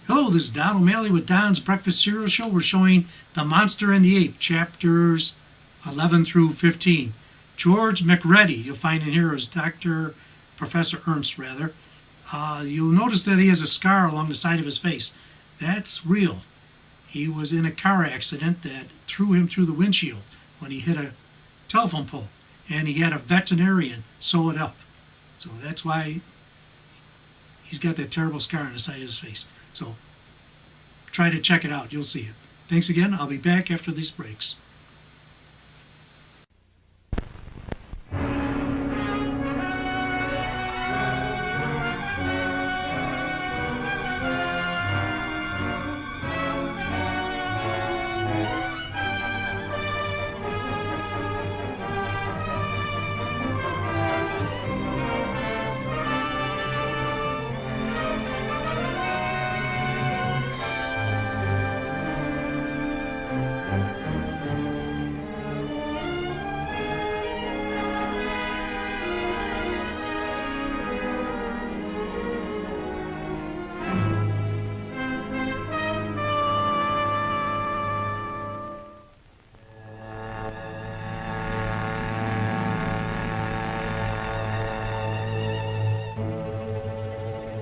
Hello, this is Don O'Malley with Don's Breakfast Cereal Show. We're showing The Monster and the Ape, chapters 11 through 15. George McReady, you'll find in here as Professor Ernst, rather. You'll notice that he has a scar along the side of his face. That's real. He was in a car accident that threw him through the windshield when he hit a telephone pole, and he had a veterinarian sew it up. So that's why he's got that terrible scar on the side of his face. So try to check it out. You'll see it. Thanks again. I'll be back after these breaks.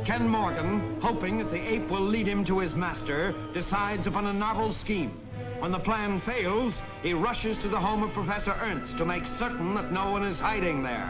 Ken Morgan, hoping that the ape will lead him to his master, decides upon a novel scheme. When the plan fails, he rushes to the home of Professor Ernst to make certain that no one is hiding there.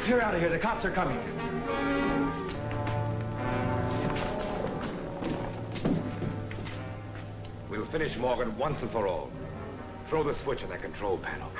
Clear out of here. The cops are coming. We'll finish Morgan once and for all. Throw the switch on that control panel.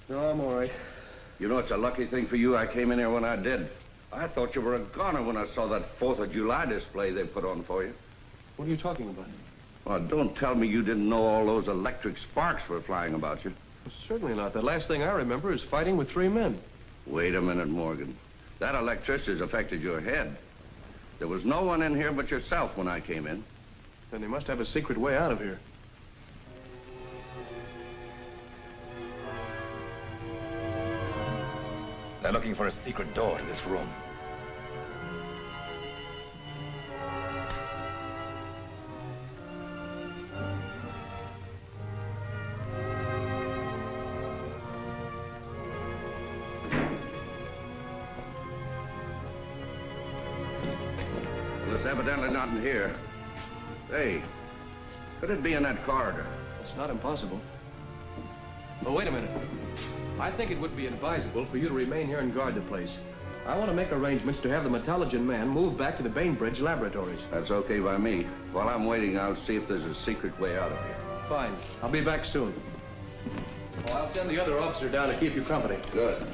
No, I'm all right. You know, it's a lucky thing for you I came in here when I did. I thought you were a goner when I saw that 4th of July display they put on for you. What are you talking about? Well, don't tell me you didn't know all those electric sparks were flying about you. Certainly not. The last thing I remember is fighting with 3 men. Wait a minute, Morgan. That electricity's affected your head. There was no one in here but yourself when I came in. Then they must have a secret way out of here. They're looking for a secret door to this room. Well, it's evidently not in here. Hey, could it be in that corridor? It's not impossible. Oh, wait a minute. I think it would be advisable for you to remain here and guard the place. I want to make arrangements to have the Metallogen man move back to the Bainbridge laboratories. That's okay by me. While I'm waiting, I'll see if there's a secret way out of here. Fine. I'll be back soon. Oh, I'll send the other officer down to keep you company. Good.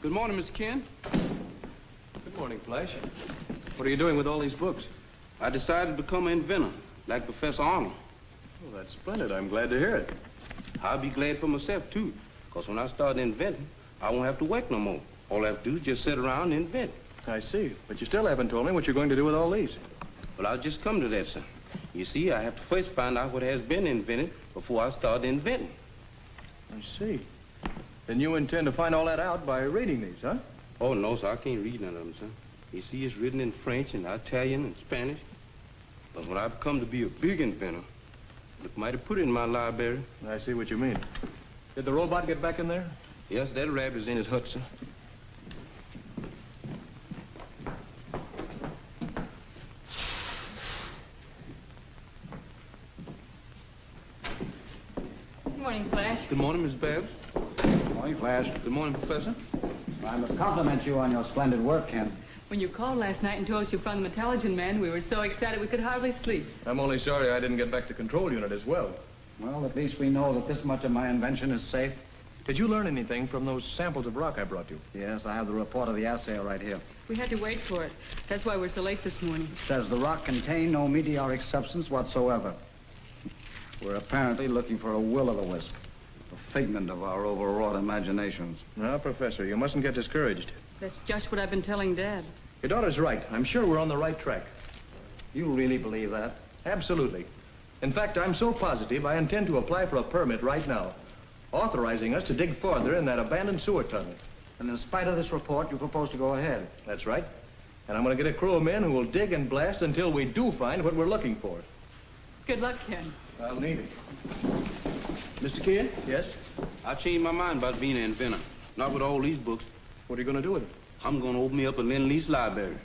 Good morning, Mr. Ken. Good morning, Flash. What are you doing with all these books? I decided to become an inventor, like Professor Arnold. Well, that's splendid. I'm glad to hear it. I'll be glad for myself, too, because when I start inventing, I won't have to work no more. All I have to do is just sit around and invent. I see. But you still haven't told me what you're going to do with all these. Well, I'll just come to that, sir. You see, I have to first find out what has been invented before I start inventing. I see. Then you intend to find all that out by reading these, huh? Oh, no, sir, I can't read none of them, sir. You see, it's written in French and Italian and Spanish. But when I've come to be a big inventor, look mighty pretty in my library. I see what you mean. Did the robot get back in there? Yes, that rabbit's in his hut, sir. Good morning, Flash. Good morning, Miss Babs. Morning, Flash. Good morning, Professor. I must compliment you on your splendid work, Ken. When you called last night and told us you found the Metallogen man, we were so excited we could hardly sleep. I'm only sorry I didn't get back to control unit as well. Well, at least we know that this much of my invention is safe. Did you learn anything from those samples of rock I brought you? Yes, I have the report of the assay right here. We had to wait for it. That's why we're so late this morning. It says the rock contained no meteoric substance whatsoever. We're apparently looking for a will-o'-the-wisp, a figment of our overwrought imaginations. No, Professor, you mustn't get discouraged. That's just what I've been telling Dad. Your daughter's right. I'm sure we're on the right track. You really believe that? Absolutely. In fact, I'm so positive I intend to apply for a permit right now, authorizing us to dig farther in that abandoned sewer tunnel. And in spite of this report, you propose to go ahead? That's right. And I'm going to get a crew of men who will dig and blast until we do find what we're looking for. Good luck, Ken. I'll need it. Mr. Ken, Yes? I changed my mind about being an inventor. Not with all these books. What are you going to do with it? I'm going to open me up a Lend-Lease library.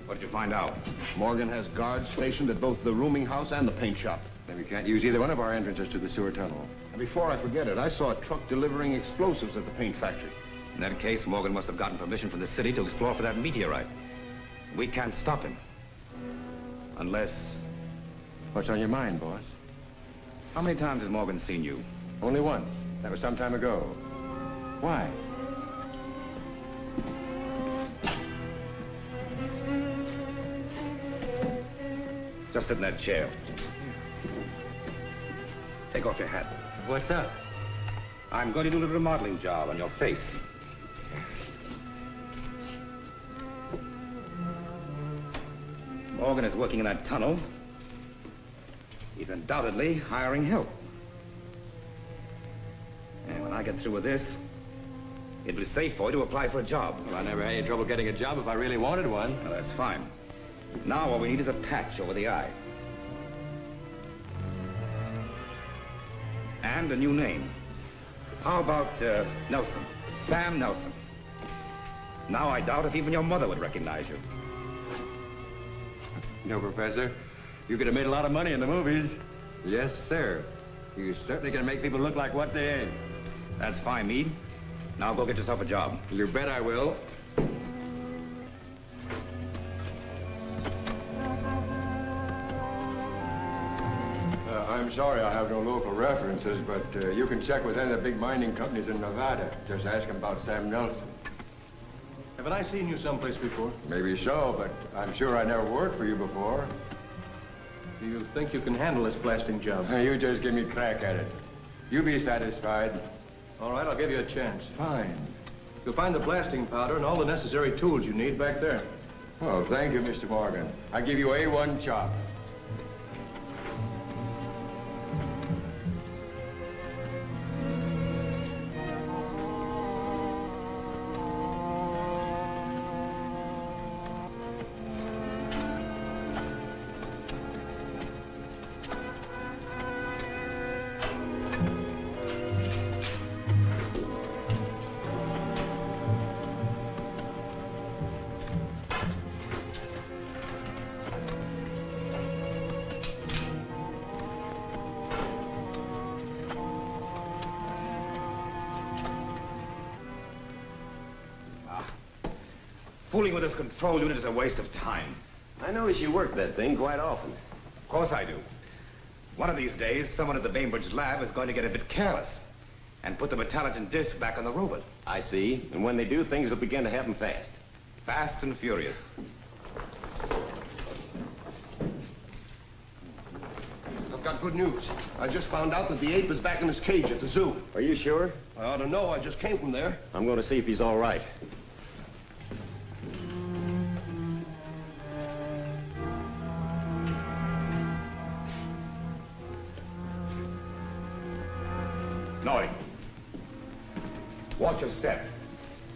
What did you find out? Morgan has guards stationed at both the rooming house and the paint shop. Then we can't use either one of our entrances to the sewer tunnel. And before I forget it, I saw a truck delivering explosives at the paint factory. In that case, Morgan must have gotten permission from the city to explore for that meteorite. We can't stop him. Unless... What's on your mind, boss? How many times has Morgan seen you? Only once. That was some time ago. Why? Just sit in that chair. Take off your hat. What's up? I'm going to do a little remodeling job on your face. Morgan is working in that tunnel. He's undoubtedly hiring help. And when I get through with this, it'll be safe for you to apply for a job. Well, I never had any trouble getting a job if I really wanted one. Well, that's fine. Now all we need is a patch over the eye. And a new name. How about Nelson? Sam Nelson. Now I doubt if even your mother would recognize you. No, Professor. You could have made a lot of money in the movies. Yes, sir. You're certainly gonna make people look like what they ain't. That's fine, Meade. Now go get yourself a job. You bet I will. I'm sorry I have no local references, but you can check with any of the big mining companies in Nevada. Just ask them about Sam Nelson. Haven't I seen you someplace before? Maybe so, but I'm sure I never worked for you before. Do you think you can handle this blasting job? You just give me a crack at it. You be satisfied. All right, I'll give you a chance. Fine. You'll find the blasting powder and all the necessary tools you need back there. Oh, thank you, Mr. Morgan. I give you A1 chop. Fooling with this control unit is a waste of time. I notice you work that thing quite often. Of course I do. One of these days, someone at the Bainbridge lab is going to get a bit careless and put the Metallogen disc back on the robot. I see. And when they do, things will begin to happen fast. Fast and furious. I've got good news. I just found out that the ape is back in his cage at the zoo. Are you sure? I ought to know. I just came from there. I'm going to see if he's all right. Noy, watch your step.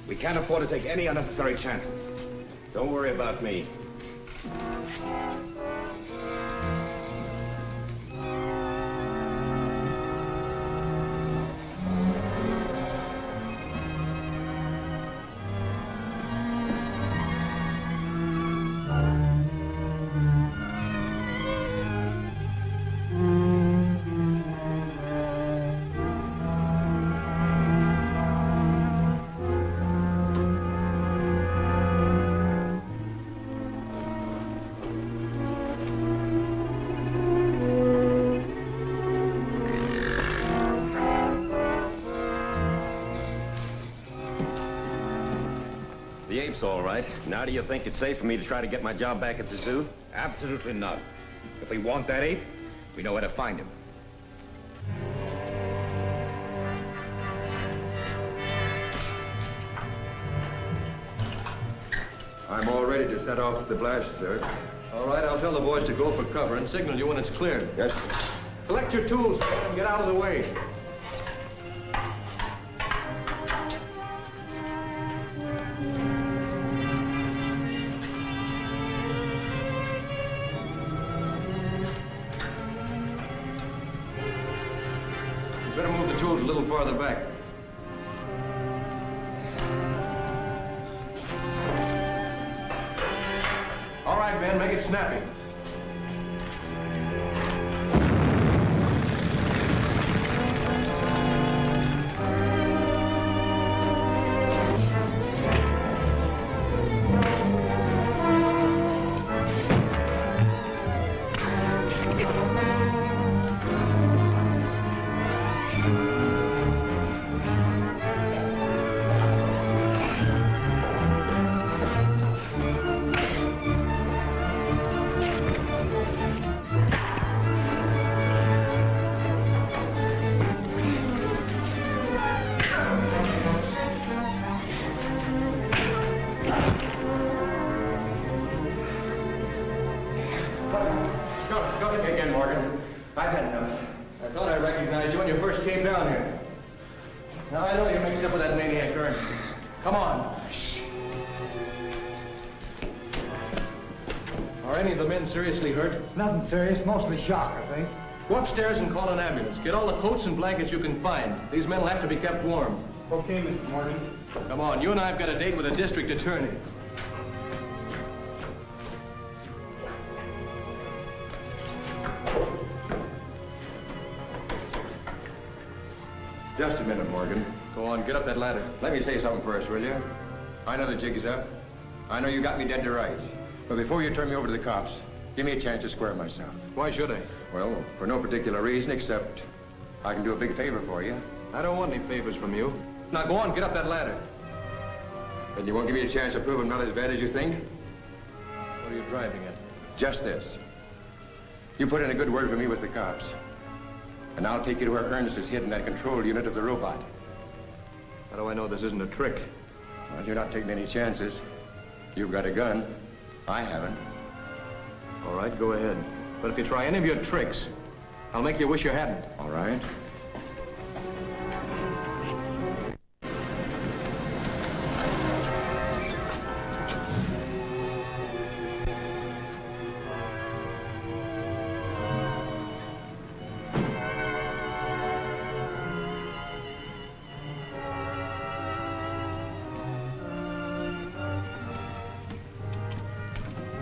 We can't afford to take any unnecessary chances. Don't worry about me. The ape's all right. Now do you think it's safe for me to try to get my job back at the zoo? Absolutely not. If we want that ape, we know where to find him. I'm all ready to set off the blast, sir. All right, I'll tell the boys to go for cover and signal you when it's cleared. Yes. Collect your tools, man, and get out of the way. You better move the tools a little farther back. All right, Ben, make it snappy. know you're mixed up with that maniac, Ernst. Come on. Are any of the men seriously hurt? Nothing serious, mostly shock, I think. Go upstairs and call an ambulance. Get all the coats and blankets you can find. These men will have to be kept warm. Okay, Mr. Morgan. Come on, you and I have got a date with the district attorney. Just a minute, Morgan. Go on, get up that ladder. Let me say something first, will you? I know the jig is up. I know you got me dead to rights. But before you turn me over to the cops, give me a chance to square myself. Why should I? Well, for no particular reason except I can do a big favor for you. I don't want any favors from you. Now go on, get up that ladder. Then you won't give me a chance to prove I'm not as bad as you think? What are you driving at? Just this. You put in a good word for me with the cops. And I'll take you to where Ernst is hidden in that control unit of the robot. How do I know this isn't a trick? Well, you're not taking any chances. You've got a gun. I haven't. All right, go ahead. But if you try any of your tricks, I'll make you wish you hadn't. All right.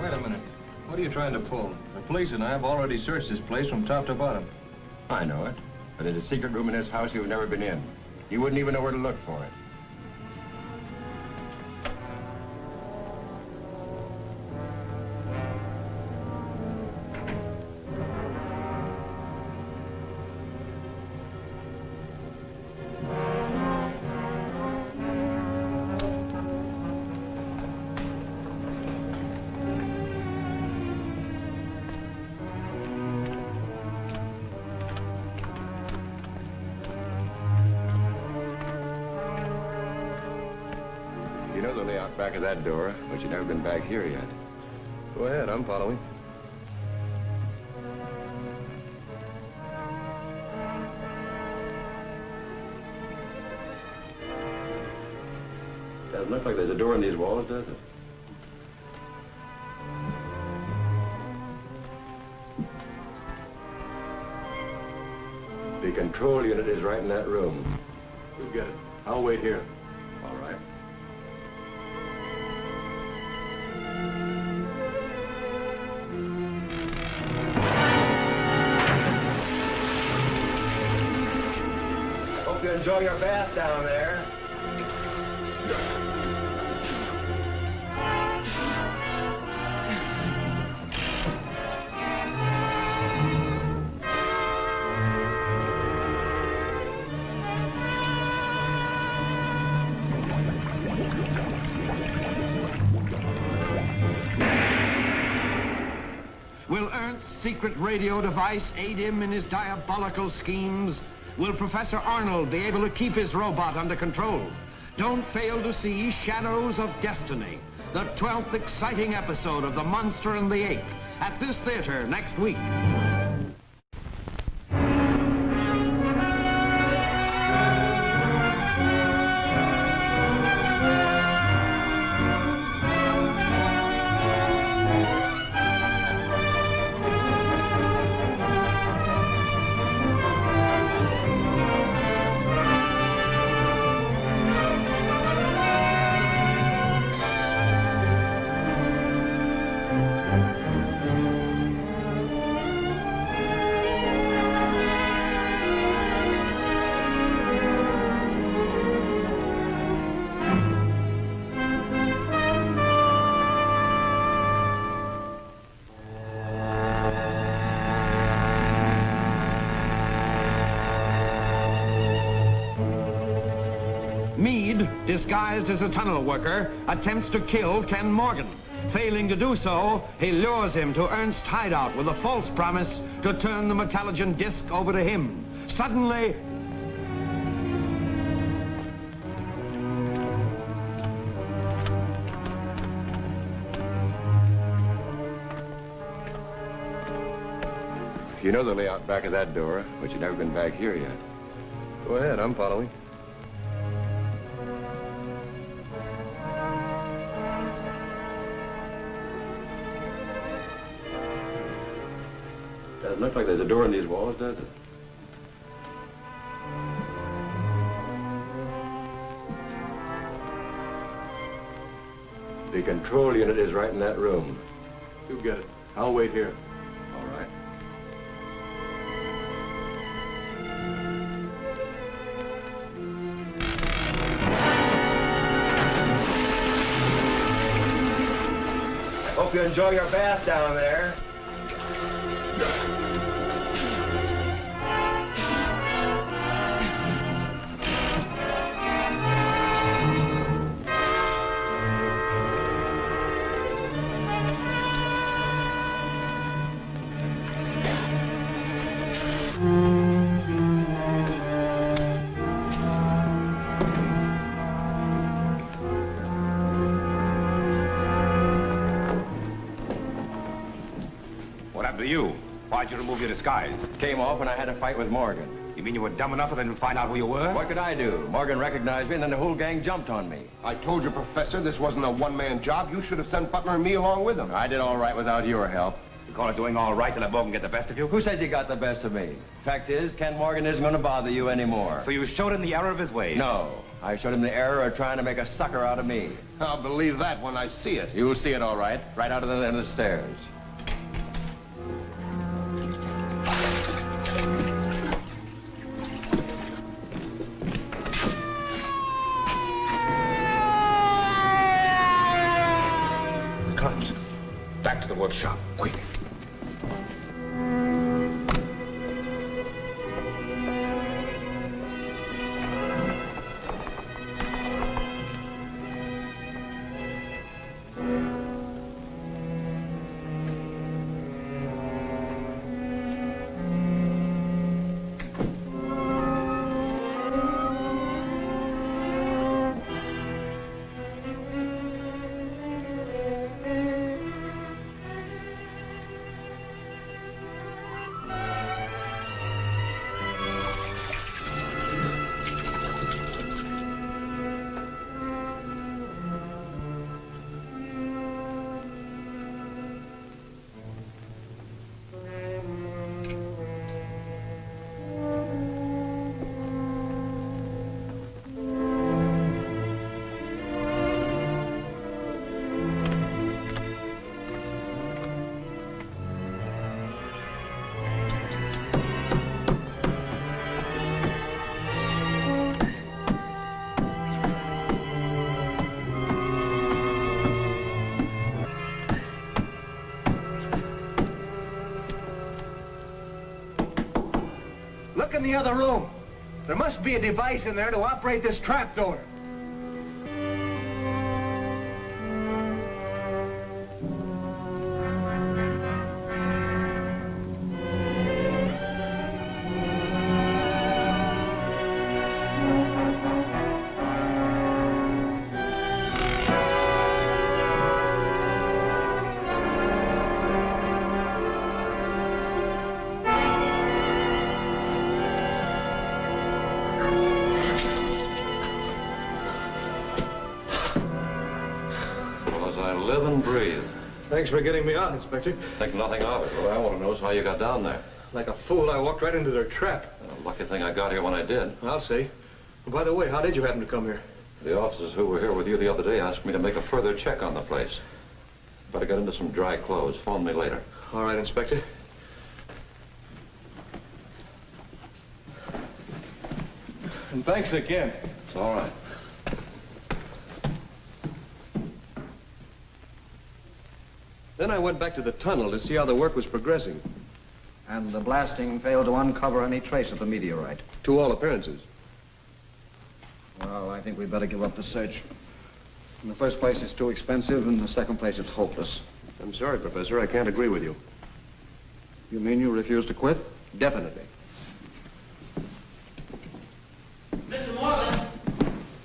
Wait a minute. What are you trying to pull? The police and I have already searched this place from top to bottom. I know it. But there's a secret room in this house you've never been in. You wouldn't even know where to look for it. You know the layout back of that door, but you've never been back here yet. Go ahead, I'm following. Doesn't look like there's a door in these walls, does it? The control unit is right in that room. We'll get it. I'll wait here. All right. Hope you enjoy your bath down there. Will Ernst's secret radio device aid him in his diabolical schemes? Will Professor Arnold be able to keep his robot under control? Don't fail to see Shadows of Destiny, the 12th exciting episode of The Monster and the Ape, at this theater next week. Meade, disguised as a tunnel worker, attempts to kill Ken Morgan. Failing to do so, he lures him to Ernst's hideout with a false promise to turn the Metallogen disc over to him. Suddenly, You know the layout back of that door, but you've never been back here yet. Go ahead, I'm following. Doesn't look like there's a door in these walls, does it? The control unit is right in that room. You get it. I'll wait here. All right. I hope you enjoy your bath down there. What happened to you? Why'd you remove your disguise? Came off when I had a fight with Morgan. You mean you were dumb enough to then find out who you were? What could I do? Morgan recognized me, and then the whole gang jumped on me. I told you, Professor, this wasn't a one-man job. You should have sent Butler and me along with him. I did all right without your help. You call it doing all right to let Morgan get the best of you? Who says he got the best of me? Fact is, Ken Morgan isn't going to bother you anymore. So you showed him the error of his ways? No. I showed him the error of trying to make a sucker out of me. I'll believe that when I see it. You'll see it all right, right out of the end of the stairs. The cops. Back to the workshop, quick. Look in the other room. There must be a device in there to operate this trapdoor. Live and breathe. Thanks for getting me out, Inspector. Think nothing of it. What I want to know is how you got down there. Like a fool, I walked right into their trap. Lucky thing I got here when I did. I'll see. By the way, how did you happen to come here? The officers who were here with you the other day asked me to make a further check on the place. Better get into some dry clothes. Phone me later. All right, Inspector. And thanks again. It's all right. Then I went back to the tunnel to see how the work was progressing. And the blasting failed to uncover any trace of the meteorite. To all appearances. Well, I think we'd better give up the search. In the first place, it's too expensive. In the second place, it's hopeless. I'm sorry, Professor. I can't agree with you. You mean you refuse to quit? Definitely. Mr. Morgan,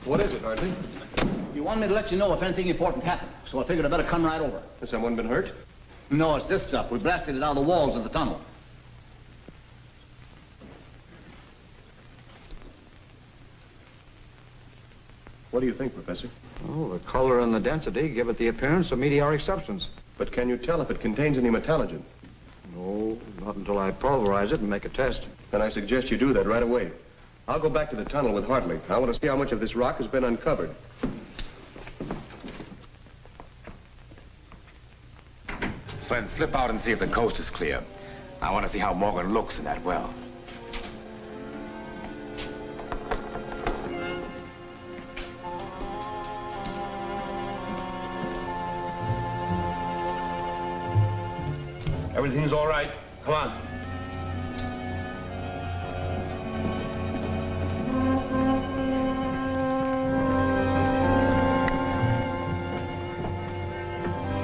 What is it, Hartley? you wanted me to let you know if anything important happened, so I figured I better come right over. Has someone been hurt? No, it's this stuff. We blasted it out of the walls of the tunnel. What do you think, Professor? Oh, the color and the density give it the appearance of meteoric substance. But can you tell if it contains any metallogen? No, Not until I pulverize it and make a test. Then I suggest you do that right away. I'll go back to the tunnel with Hartley. I want to see how much of this rock has been uncovered. Flint, slip out and see if the coast is clear. I want to see how Morgan looks in that well. Everything's all right. Come on.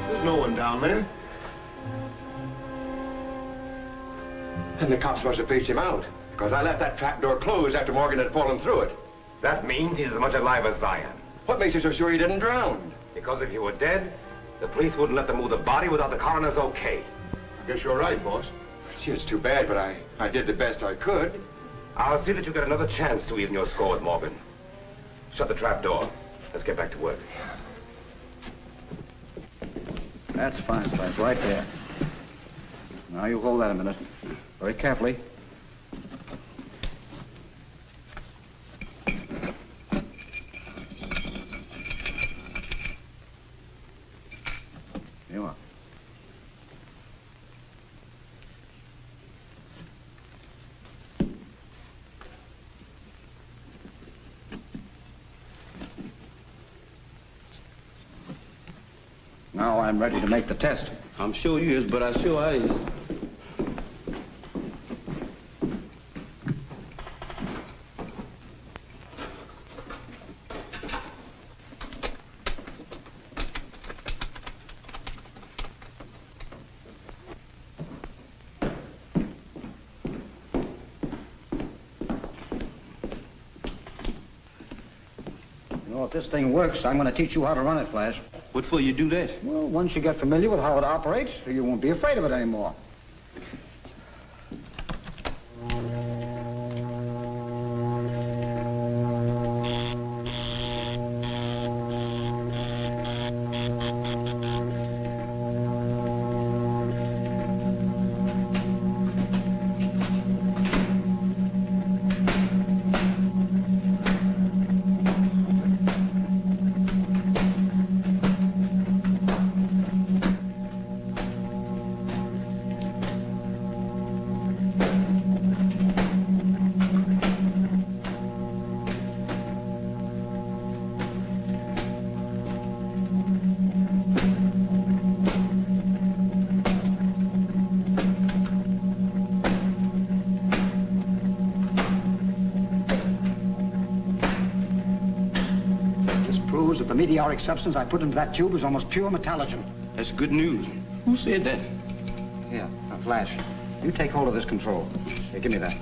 There's no one down there. And the cops must have fished him out, because I left that trap door closed after Morgan had fallen through it. That means he's as much alive as Zion. What makes you so sure he didn't drown? Because if he were dead, the police wouldn't let them move the body without the coroner's okay. Guess you're right, boss. Gee, it's too bad, but I did the best I could. I'll see that you get another chance to even your score with Morgan. Shut the trap door. Let's get back to work. That's fine, Flash, right there. Now you hold that a minute. Very carefully. Here you are. Now I'm ready to make the test. I'm sure you is, but I sure I is. You know, if this thing works, I'm going to teach you how to run it, Flash. What for you do that? Well, once you get familiar with how it operates, you won't be afraid of it anymore. That the meteoric substance I put into that tube is almost pure metallogen. That's good news. Who said that? Here, now, Flash, you take hold of this control. Here, give me that.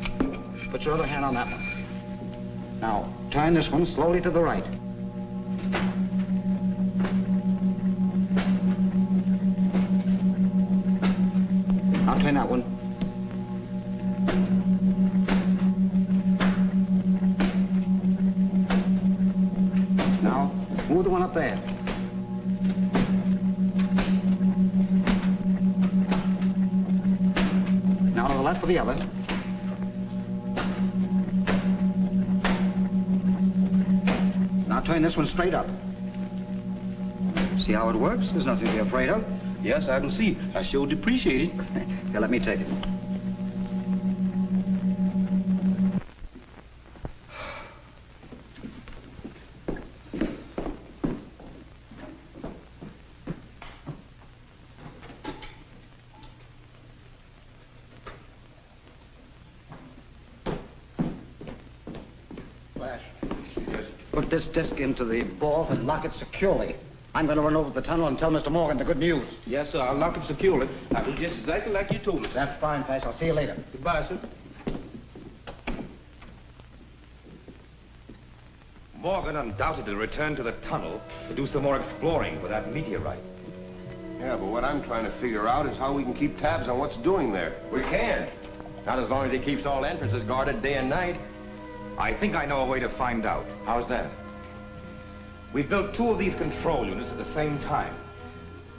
Put your other hand on that one. Now, turn this one slowly to the right. Now turn that one. Now, move the one up there. Now to the left for the other. Now turn this one straight up. See how it works? There's nothing to be afraid of. Yes, I can see. I sure appreciate it. Here, let me take it. Flash. Yes. Put this disc into the ball and lock it securely. I'm going to run over the tunnel and tell Mr. Morgan the good news. Yes, sir. I'll lock it securely. I'll do just exactly like you told me. That's fine, Flash. I'll see you later. Goodbye, sir. Morgan undoubtedly returned to the tunnel to do some more exploring for that meteorite. Yeah, but what I'm trying to figure out is how we can keep tabs on what's doing there. We can. Not as long as he keeps all entrances guarded day and night. I think I know a way to find out. How's that? We built 2 of these control units at the same time,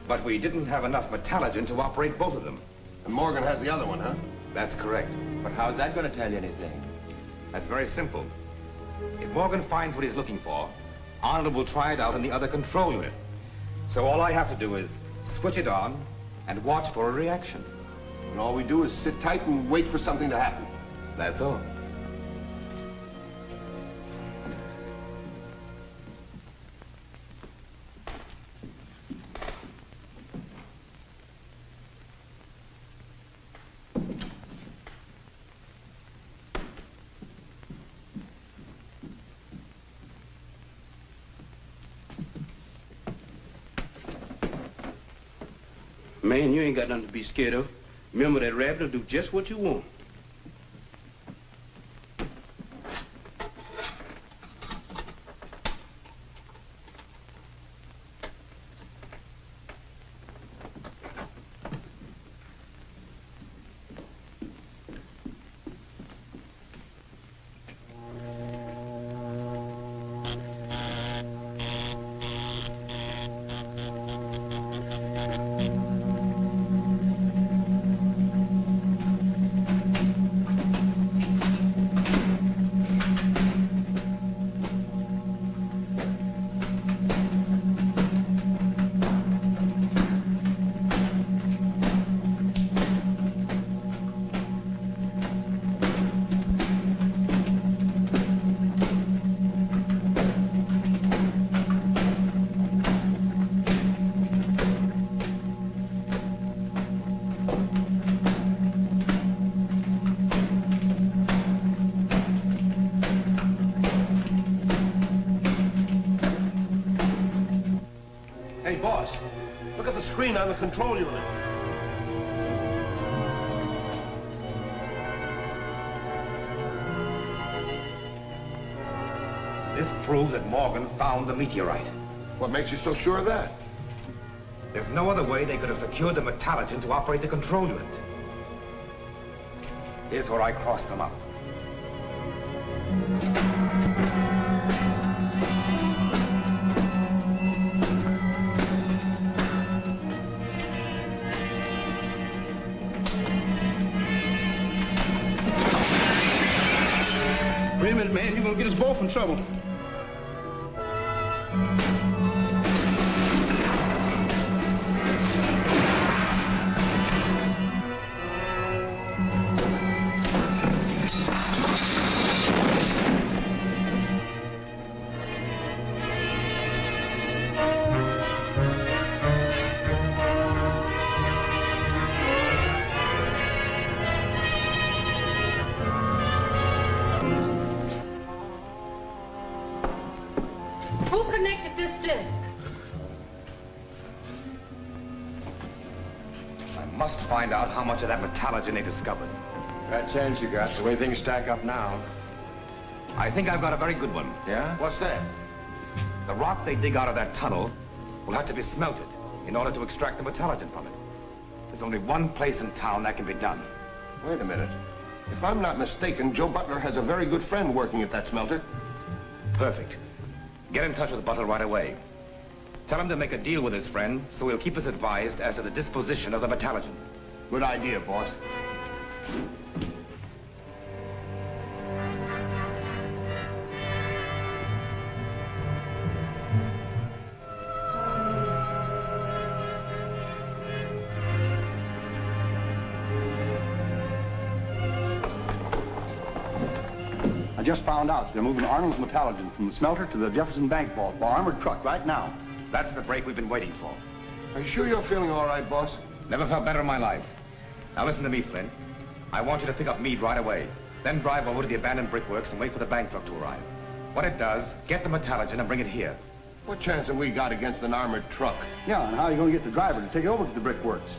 but we didn't have enough metallogen to operate both of them. And Morgan has the other one, huh? That's correct. But how's that going to tell you anything? That's very simple. If Morgan finds what he's looking for, Arnold will try it out in the other control unit. So all I have to do is switch it on and watch for a reaction. And all we do is sit tight and wait for something to happen. That's all. Man, you ain't got nothing to be scared of. Remember that rabbit will do just what you want. Hey, boss, look at the screen on the control unit. This proves that Morgan found the meteorite. What makes you so sure of that? There's no other way they could have secured the Metallogen to operate the control unit. Here's where I crossed them up. Wait a minute, man. You're going to get us both in trouble. Who connected this disc? I must find out how much of that Metallogen they discovered. That chance you got, the way things stack up now. I think I've got a very good one. Yeah? What's that? The rock they dig out of that tunnel will have to be smelted in order to extract the Metallogen from it. There's only one place in town that can be done. Wait a minute. If I'm not mistaken, Joe Butler has a very good friend working at that smelter. Perfect. Get in touch with Butler right away. Tell him to make a deal with his friend so he'll keep us advised as to the disposition of the Metallogen. Good idea, boss. I just found out they're moving Arnold's Metallogen from the smelter to the Jefferson Bank vault by armored truck right now. That's the break we've been waiting for. Are you sure you're feeling all right, boss? Never felt better in my life. Now listen to me, Flint. I want you to pick up Meade right away. Then drive over to the abandoned brickworks and wait for the bank truck to arrive. When it does, get the Metallogen and bring it here. What chance have we got against an armored truck? Yeah, and how are you going to get the driver to take it over to the brickworks?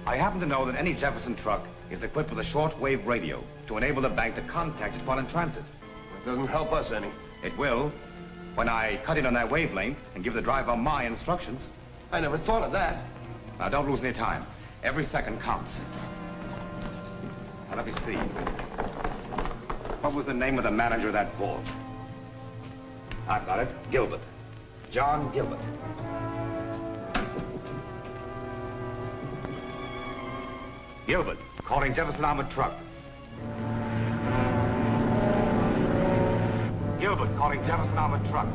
I happen to know that any Jefferson truck is equipped with a short-wave radio to enable the bank to contact it while in transit. That doesn't help us any. It will, when I cut in on that wavelength and give the driver my instructions. I never thought of that. Now, don't lose any time. Every second counts. Now, let me see. What was the name of the manager of that vault? I've got it. Gilbert. John Gilbert. Gilbert, calling Jefferson Armored Truck. Gilbert, calling Jefferson Armored Truck.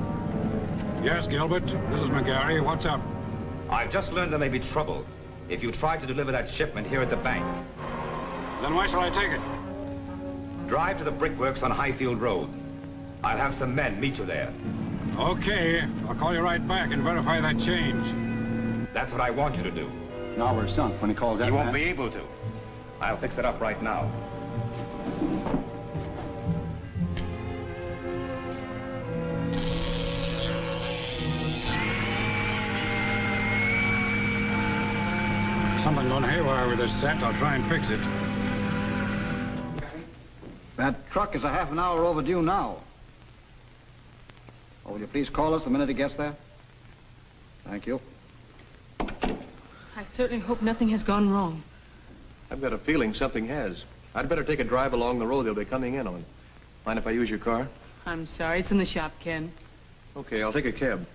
Yes, Gilbert. This is McGarry. What's up? I've just learned there may be trouble if you try to deliver that shipment here at the bank. Then why shall I take it? Drive to the brickworks on Highfield Road. I'll have some men meet you there. Okay. I'll call you right back and verify that change. That's what I want you to do. Now we're sunk when he calls that You won't man. be able to. I'll fix it up right now. Something gone haywire with this set. I'll try and fix it. That truck is a half an hour overdue now. Oh, will you please call us the minute it gets there? Thank you. I certainly hope nothing has gone wrong. I've got a feeling something has. I'd better take a drive along the road they'll be coming in on. Mind if I use your car? I'm sorry, it's in the shop, Ken. Okay, I'll take a cab.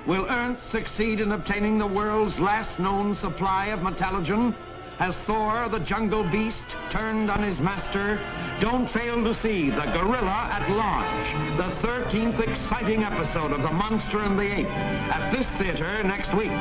Will Ernst succeed in obtaining the world's last known supply of metallurgon? Has Thor, the jungle beast, turned on his master? Don't fail to see The Gorilla at Large, the 13th exciting episode of The Monster and the Ape, at this theater next week.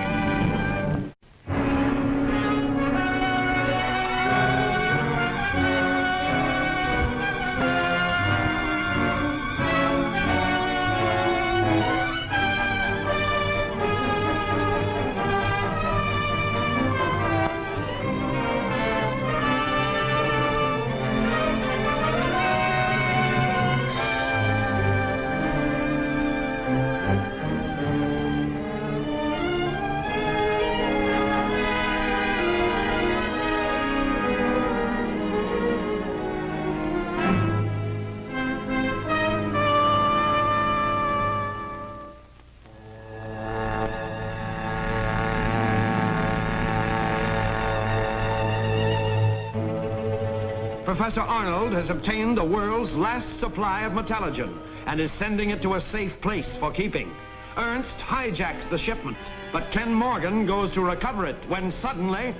Professor Arnold has obtained the world's last supply of metallurgon and is sending it to a safe place for keeping. Ernst hijacks the shipment, but Ken Morgan goes to recover it when suddenly...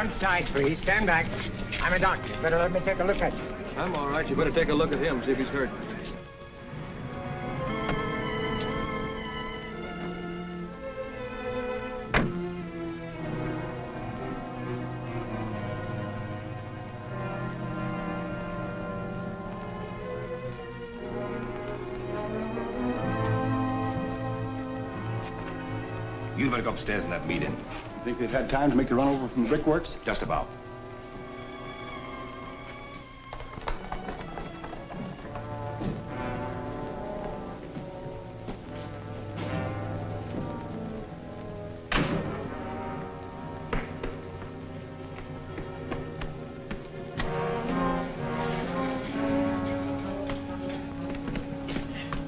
One side, please. Stand back. I'm a doctor. Better let me take a look at you. I'm all right. You better take a look at him, see if he's hurt. You better go upstairs in that meeting. Think they've had time to make the run over from the brickworks? Just about.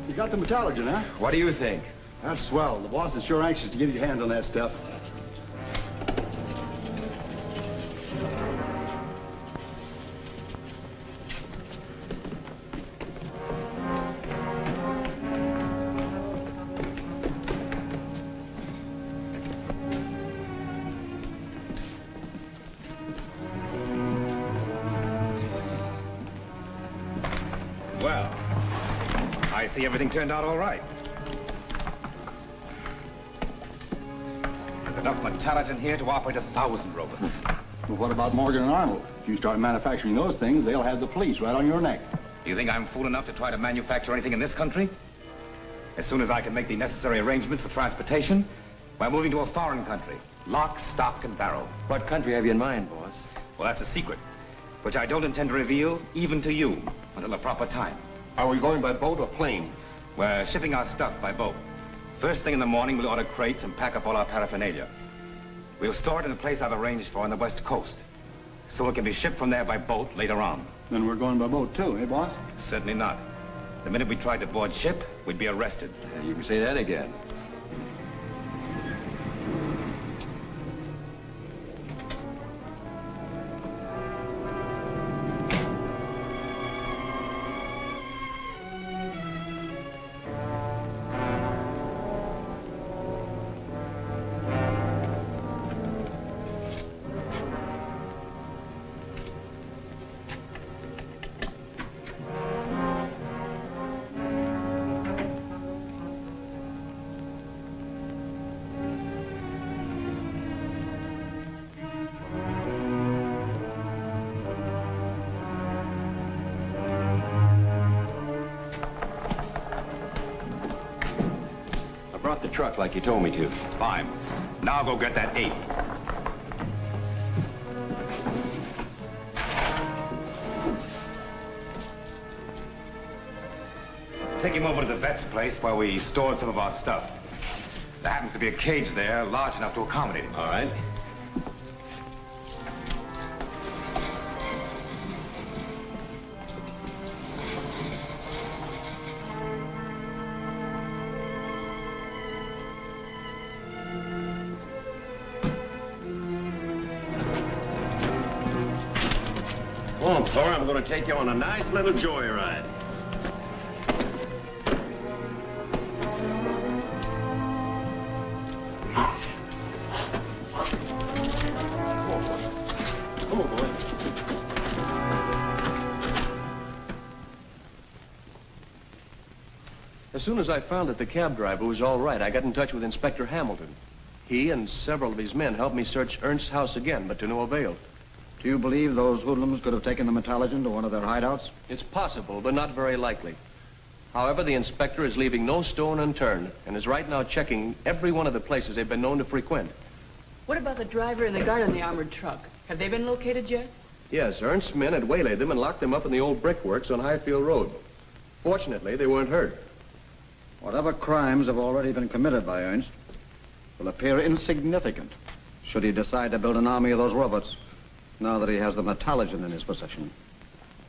You got the metallurgy, huh? What do you think? That's swell. The boss is sure anxious to get his hands on that stuff. Well, I see everything turned out all right. There's enough metallurgy here to operate 1,000 robots. Well, what about Morgan and Arnold? If you start manufacturing those things, they'll have the police right on your neck. You think I'm fool enough to try to manufacture anything in this country? As soon as I can make the necessary arrangements for transportation, we're moving to a foreign country. Lock, stock, and barrel. What country have you in mind, boss? Well, that's a secret, which I don't intend to reveal even to you until the proper time. Are we going by boat or plane? We're shipping our stuff by boat. First thing in the morning, we'll order crates and pack up all our paraphernalia. We'll store it in a place I've arranged for on the West Coast, so it can be shipped from there by boat later on. Then we're going by boat, too, eh, boss? Certainly not. The minute we tried to board ship, we'd be arrested. You can say that again. Brought the truck like you told me to. Fine. Now go get that ape. Take him over to the vet's place where we stored some of our stuff. There happens to be a cage there large enough to accommodate him. All right. Come on, Thor, I'm going to take you on a nice little joyride. Come on, boy. As soon as I found that the cab driver was all right, I got in touch with Inspector Hamilton. He and several of his men helped me search Ernst's house again, but to no avail. Do you believe those hoodlums could have taken the metallurgian to one of their hideouts? It's possible, but not very likely. However, the inspector is leaving no stone unturned and is right now checking every one of the places they've been known to frequent. What about the driver and the guard on the armored truck? Have they been located yet? Yes, Ernst's men had waylaid them and locked them up in the old brickworks on Highfield Road. Fortunately, they weren't hurt. Whatever crimes have already been committed by Ernst will appear insignificant should he decide to build an army of those robots now that he has the metallurgian in his possession.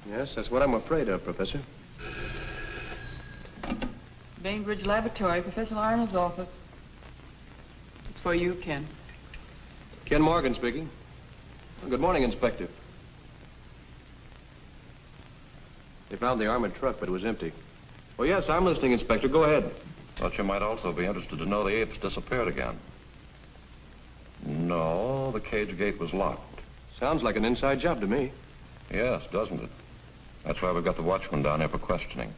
Yes, that's what I'm afraid of, Professor. Bainbridge Laboratory, Professor Arnold's office. It's for you, Ken. Ken Morgan speaking. Well, good morning, Inspector. They found the armored truck, but it was empty. Oh, yes, I'm listening, Inspector. Go ahead. Thought you might also be interested to know the apes disappeared again. No, the cage gate was locked. Sounds like an inside job to me. Yes, doesn't it? That's why we've got the watchman down here for questioning.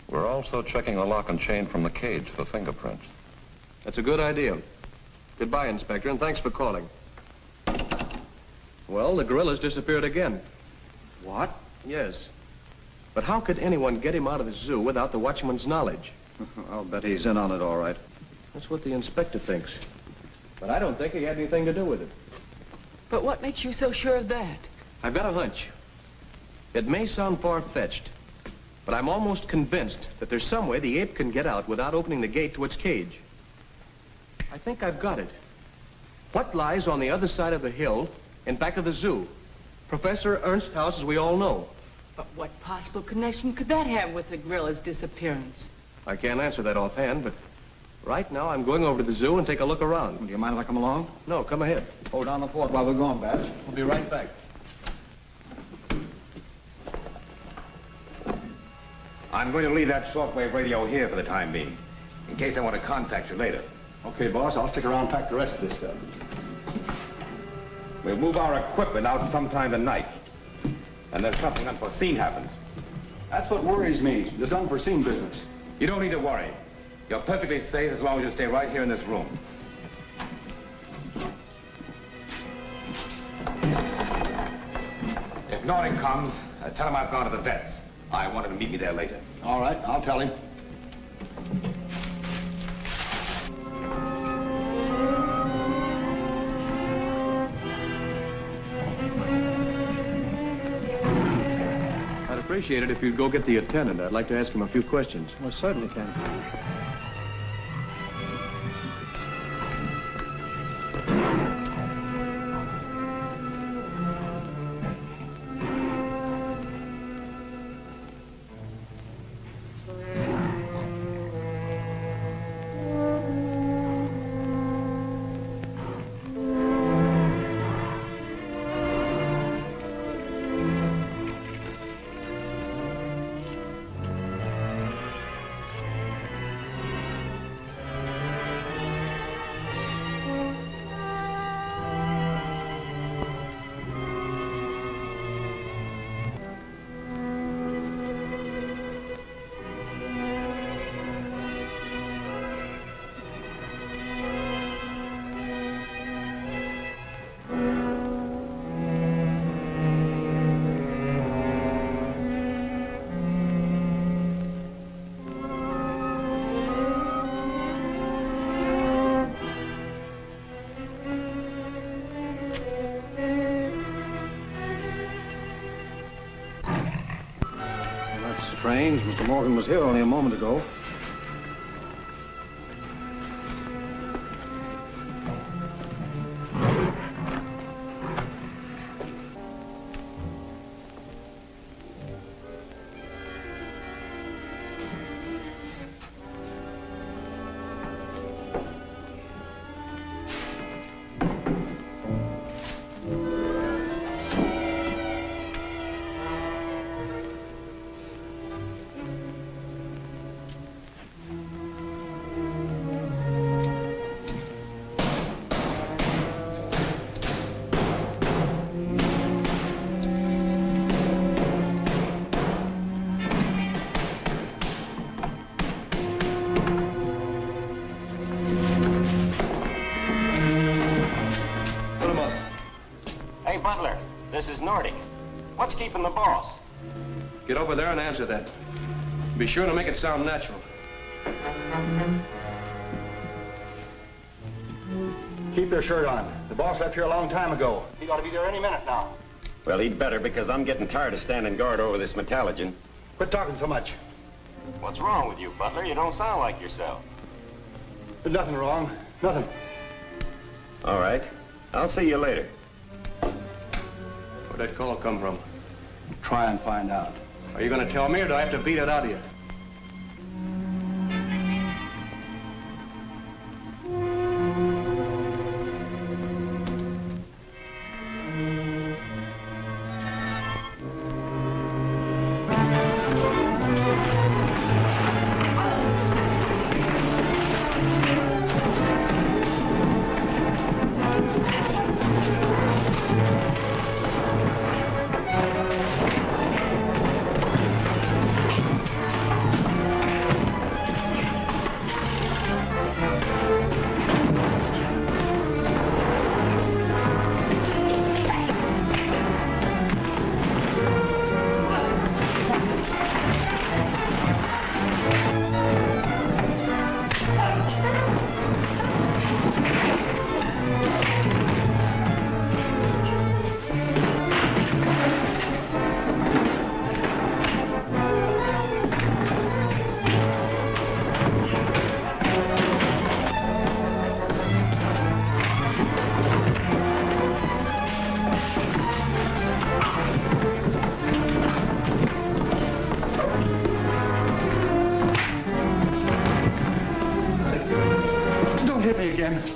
We're also checking the lock and chain from the cage for fingerprints. That's a good idea. Goodbye, Inspector, and thanks for calling. Well, the gorilla's disappeared again. What? Yes. But how could anyone get him out of the zoo without the watchman's knowledge? I'll bet he's in on it all right. That's what the inspector thinks. But I don't think he had anything to do with it. But what makes you so sure of that? I've got a hunch. It may sound far-fetched, but I'm almost convinced that there's some way the ape can get out without opening the gate to its cage. I think I've got it. What lies on the other side of the hill in back of the zoo? Professor Ernst's house, as we all know. But what possible connection could that have with the gorilla's disappearance? I can't answer that offhand, but right now I'm going over to the zoo and take a look around. Do you mind if I come along? No, come ahead. Hold down the fort while we're going, Babs. We'll be right back. I'm going to leave that shortwave radio here for the time being, in case I want to contact you later. Okay, boss, I'll stick around and pack the rest of this stuff. We'll move our equipment out sometime tonight, unless something unforeseen happens. That's what worries me, this unforeseen business. You don't need to worry. You're perfectly safe as long as you stay right here in this room. If Norton comes, tell him I've gone to the vet's. I want him to meet me there later. All right, I'll tell him. I'd appreciate it if you'd go get the attendant. I'd like to ask him a few questions. Well, certainly can. Strange. Mr. Morgan was here only a moment ago. Butler, this is Nordic. What's keeping the boss? Get over there and answer that. Be sure to make it sound natural. Keep your shirt on. The boss left here a long time ago. He ought to be there any minute now. Well, he'd better, because I'm getting tired of standing guard over this Metallogen. Quit talking so much. What's wrong with you, Butler? You don't sound like yourself. There's nothing wrong. Nothing. All right. I'll see you later. Where'd that call come from? Try and find out. Are you going to tell me, or do I have to beat it out of you?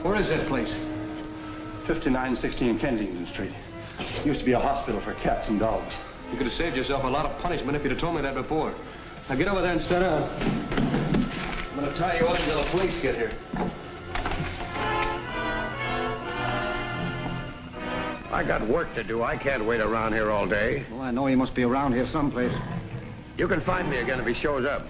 Where is this place? 5916 Kensington Street. Used to be a hospital for cats and dogs. You could have saved yourself a lot of punishment if you'd have told me that before. Now get over there and sit down. I'm gonna tie you up until the police get here. I got work to do. I can't wait around here all day. Well, I know he must be around here someplace. You can find me again if he shows up.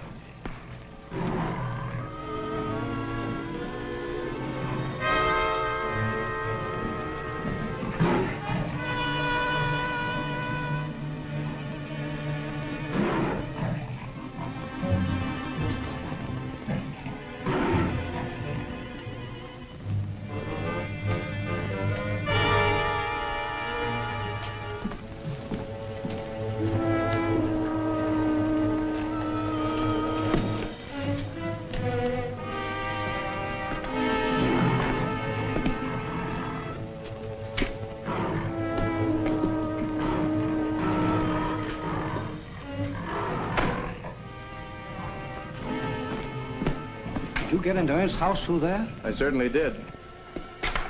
Did you get into Ernst's house through there? I certainly did.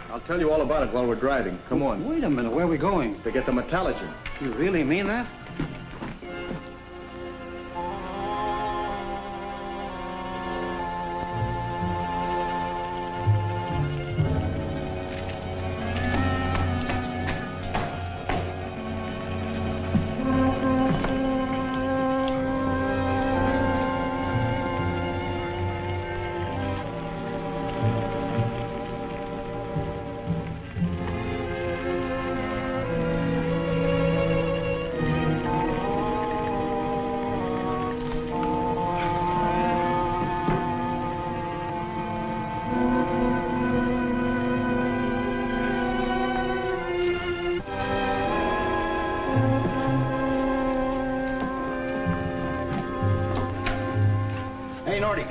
I'll tell you all about it while we're driving. Come on. Wait a minute, where are we going? To get the Metallogen. You really mean that? Hey, Nordic.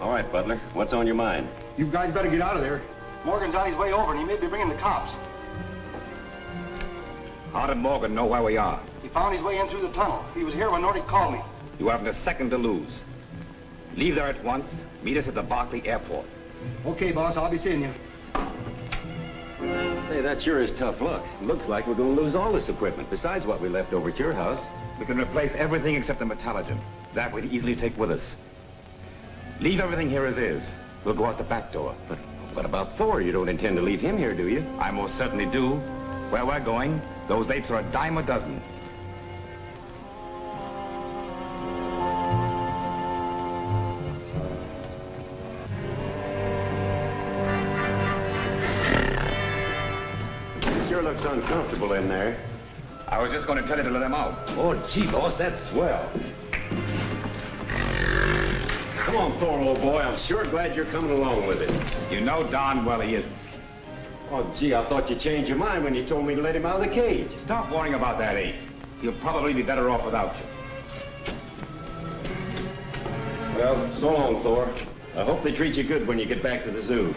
All right, Butler. What's on your mind? You guys better get out of there. Morgan's on his way over, and he may be bringing the cops. How did Morgan know where we are? He found his way in through the tunnel. He was here when Nordic called me. You haven't a second to lose. Leave there at once. Meet us at the Barclay Airport. Okay, boss, I'll be seeing you. Hey, that sure is tough luck. Looks like we're going to lose all this equipment, besides what we left over at your house. We can replace everything except the Metallogen. That we'd easily take with us. Leave everything here as is. We'll go out the back door. But what about Thor? You don't intend to leave him here, do you? I most certainly do. Where we're going, those apes are a dime a dozen. Sure looks uncomfortable in there. I was just going to tell you to let him out. Oh, gee, boss, that's swell. Come on, Thor, old boy. I'm sure glad you're coming along with us. You know darn well he isn't. Oh, gee, I thought you changed your mind when you told me to let him out of the cage. Stop worrying about that ape. He'll probably be better off without you. Well, so long, Thor. I hope they treat you good when you get back to the zoo.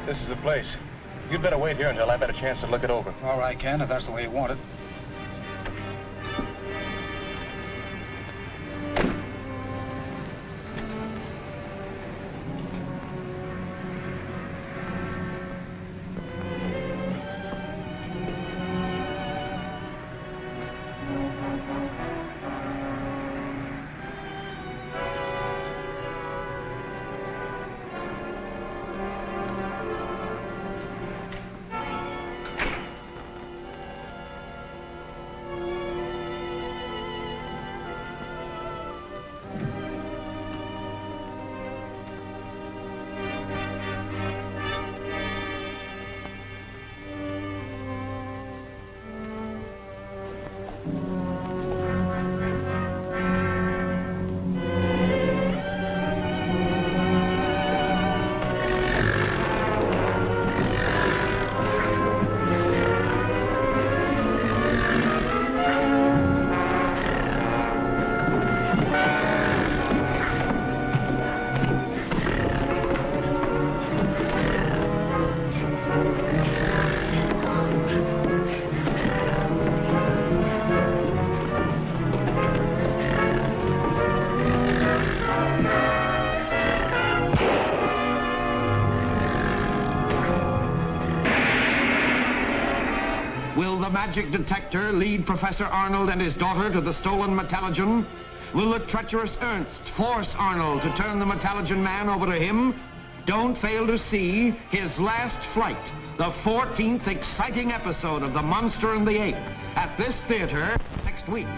This is the place. You'd better wait here until I've had a chance to look it over. All right, Ken, if that's the way you want it. the magic detector lead Professor Arnold and his daughter to the stolen Metallogen? Will the treacherous Ernst force Arnold to turn the Metallogen man over to him? Don't fail to see His Last Flight, the 14th exciting episode of The Monster and the Ape, at this theater next week.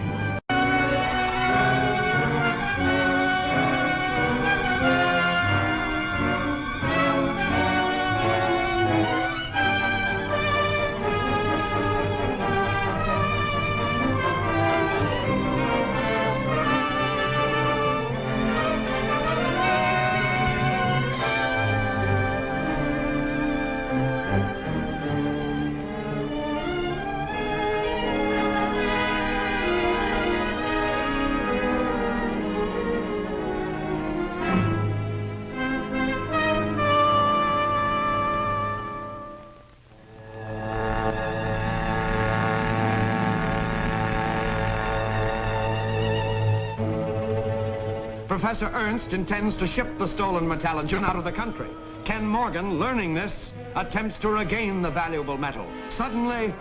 Professor Ernst intends to ship the stolen Metallogen out of the country. Ken Morgan, learning this, attempts to regain the valuable metal. Suddenly,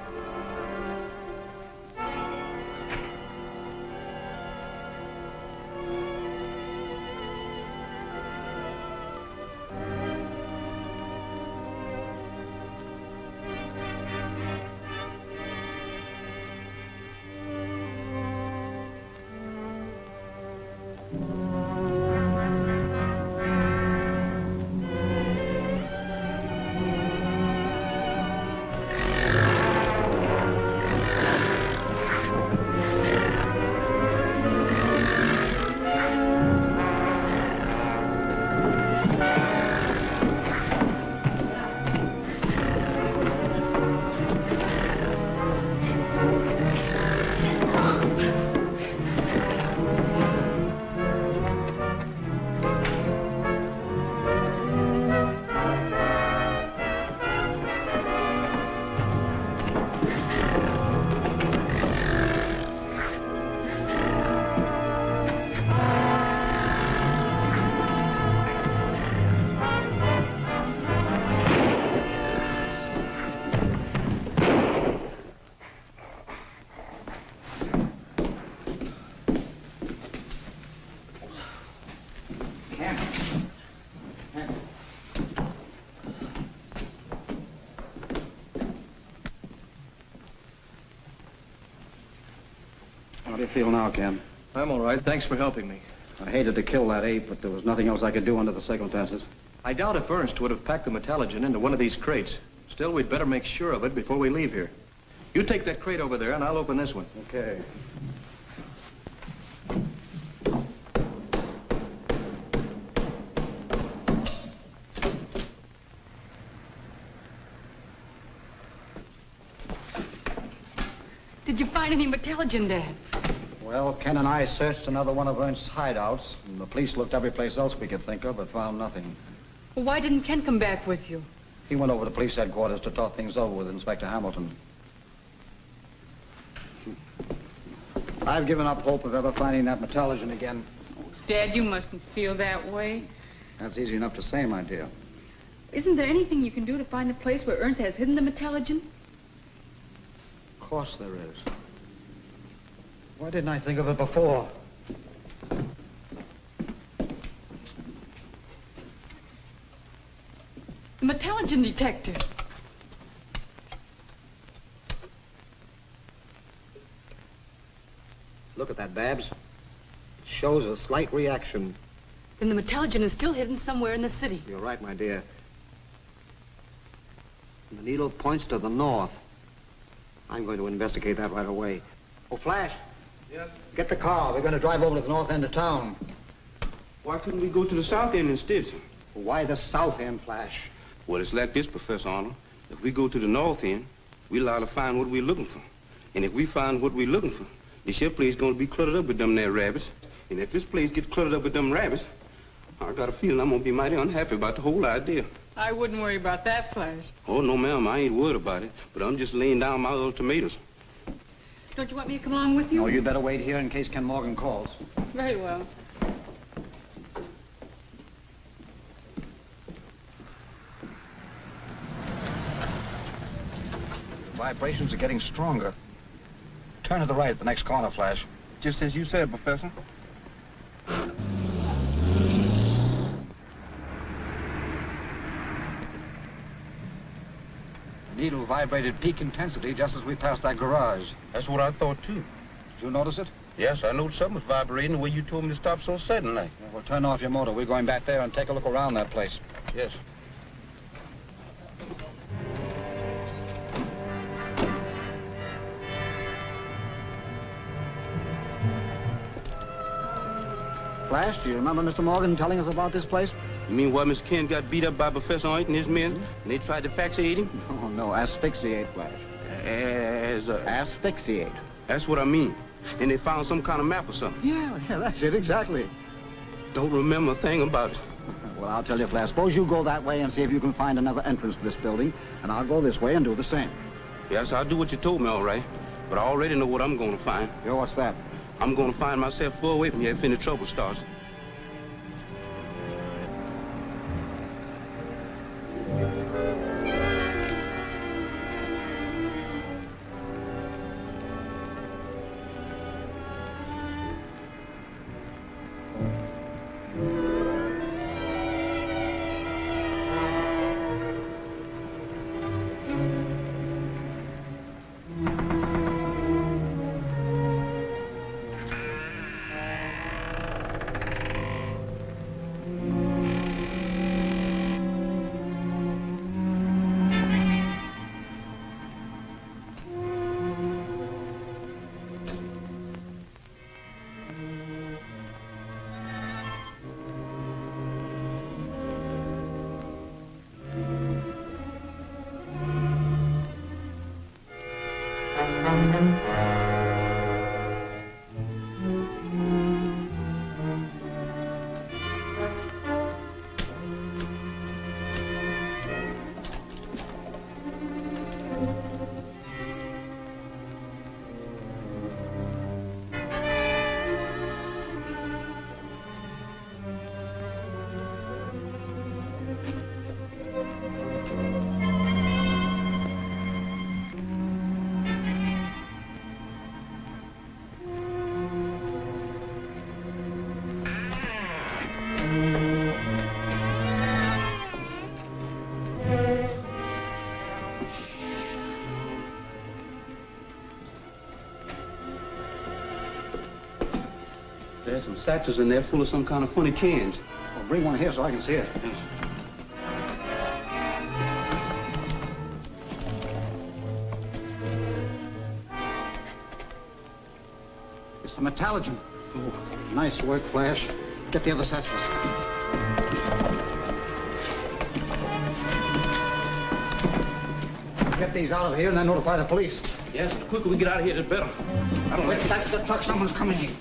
How do you feel now, Ken? I'm all right. Thanks for helping me. I hated to kill that ape, but there was nothing else I could do under the circumstances. I doubt if Ernst would have packed the Metallogen into one of these crates. Still, we'd better make sure of it before we leave here. You take that crate over there, and I'll open this one. Okay. Did you find any Metallogen, Dad? Well, Ken and I searched another one of Ernst's hideouts, and the police looked every place else we could think of, but found nothing. Well, why didn't Ken come back with you? He went over to police headquarters to talk things over with Inspector Hamilton. I've given up hope of ever finding that Metallogen again. Dad, you mustn't feel that way. That's easy enough to say, my dear. Isn't there anything you can do to find a place where Ernst has hidden the Metallogen? Of course there is. Why didn't I think of it before? The Metallogen detector. Look at that, Babs. It shows a slight reaction. Then the Metallogen is still hidden somewhere in the city. You're right, my dear. And the needle points to the north. I'm going to investigate that right away. Oh, Flash. Yes? Get the car. We're going to drive over to the north end of town. Why couldn't we go to the south end instead, sir? Why the south end, Flash? Well, it's like this, Professor Arnold. If we go to the north end, we're allowed to find what we're looking for. And if we find what we're looking for, this here place is going to be cluttered up with them there rabbits. And if this place gets cluttered up with them rabbits, I got a feeling I'm going to be mighty unhappy about the whole idea. I wouldn't worry about that, Flash. Oh, no, ma'am, I ain't worried about it. But I'm just laying down my ultimatums. Don't you want me to come along with you? No, you'd better wait here in case Ken Morgan calls. Very well. vibrations are getting stronger. Turn to the right at the next corner, Flash. Just as you said, Professor. The needle vibrated peak intensity just as we passed that garage. That's what I thought, too. Did you notice it? Yes, I noticed something was vibrating the way you told me to stop so suddenly. Well, turn off your motor. We're going back there and take a look around that place. Yes. Flash, do you remember Mr. Morgan telling us about this place? You mean why Mr. Kent got beat up by Professor Oint and his men, and they tried to faxate him? Oh, no, asphyxiate, Flash. Asphyxiate. That's what I mean. And they found some kind of map or something. Yeah, that's it, exactly. Don't remember a thing about it. Well, I'll tell you, Flash. Suppose you go that way and see if you can find another entrance to this building, and I'll go this way and do the same. Yes, I'll do what you told me, all right. But I already know what I'm going to find. Yeah, what's that? I'm going to find myself far away from here if any trouble starts. There's some satchels in there full of some kind of funny cans. Well, bring one here so I can see it. Yes. It's the Metallogen. Oh, nice work, Flash. Get the other satchels. Get these out of here and then notify the police. Yes, the quicker we get out of here, the better. I don't like That's the truck. Someone's coming in.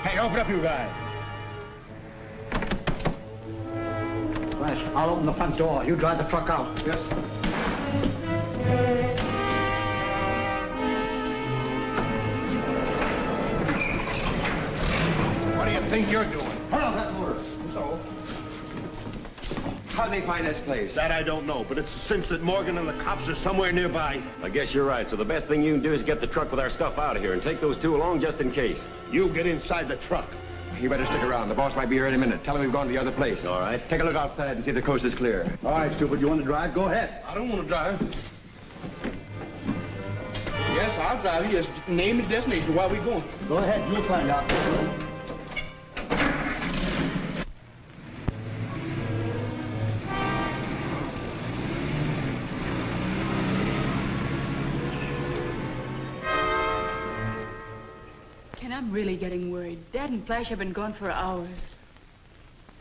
Hey, open up, you guys. Flash, I'll open the front door. You drive the truck out. Yes. What do you think you're doing? Turn off that motor. So? How'd they find this place? That I don't know, but it's a cinch that Morgan and the cops are somewhere nearby. I guess you're right, so the best thing you can do is get the truck with our stuff out of here and take those two along just in case. You get inside the truck. You better stick around. The boss might be here any minute. Tell him we've gone to the other place. All right. Take a look outside and see if the coast is clear. All right, stupid. You want to drive? Go ahead. I don't want to drive. Yes, I'll drive. You just name the destination. Where are we going? Go ahead. You'll find out. I'm really getting worried. Dad and Flash have been gone for hours.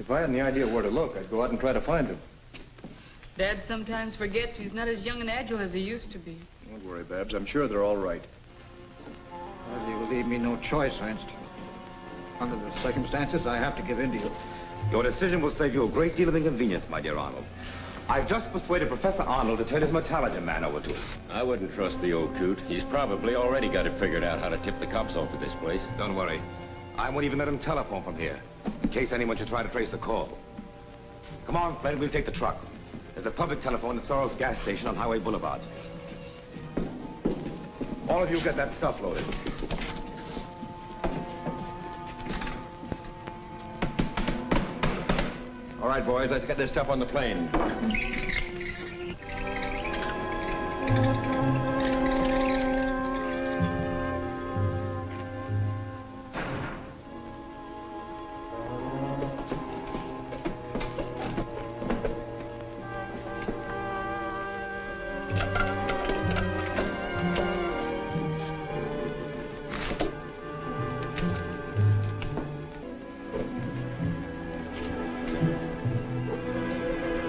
If I had any idea where to look, I'd go out and try to find him. Dad sometimes forgets he's not as young and agile as he used to be. Don't worry, Babs. I'm sure they're all right. Well, you will leave me no choice, Ernst. Under the circumstances, I have to give in to you. Your decision will save you a great deal of inconvenience, my dear Arnold. I've just persuaded Professor Arnold to turn his Metallogen man over to us. I wouldn't trust the old coot. He's probably already got it figured out how to tip the cops off at this place. Don't worry. I won't even let him telephone from here, in case anyone should try to trace the call. Come on, Fled, we'll take the truck. There's a public telephone at Sorrell's gas station on Highway Boulevard. All of you get that stuff loaded. All right, boys, let's get this stuff on the plane.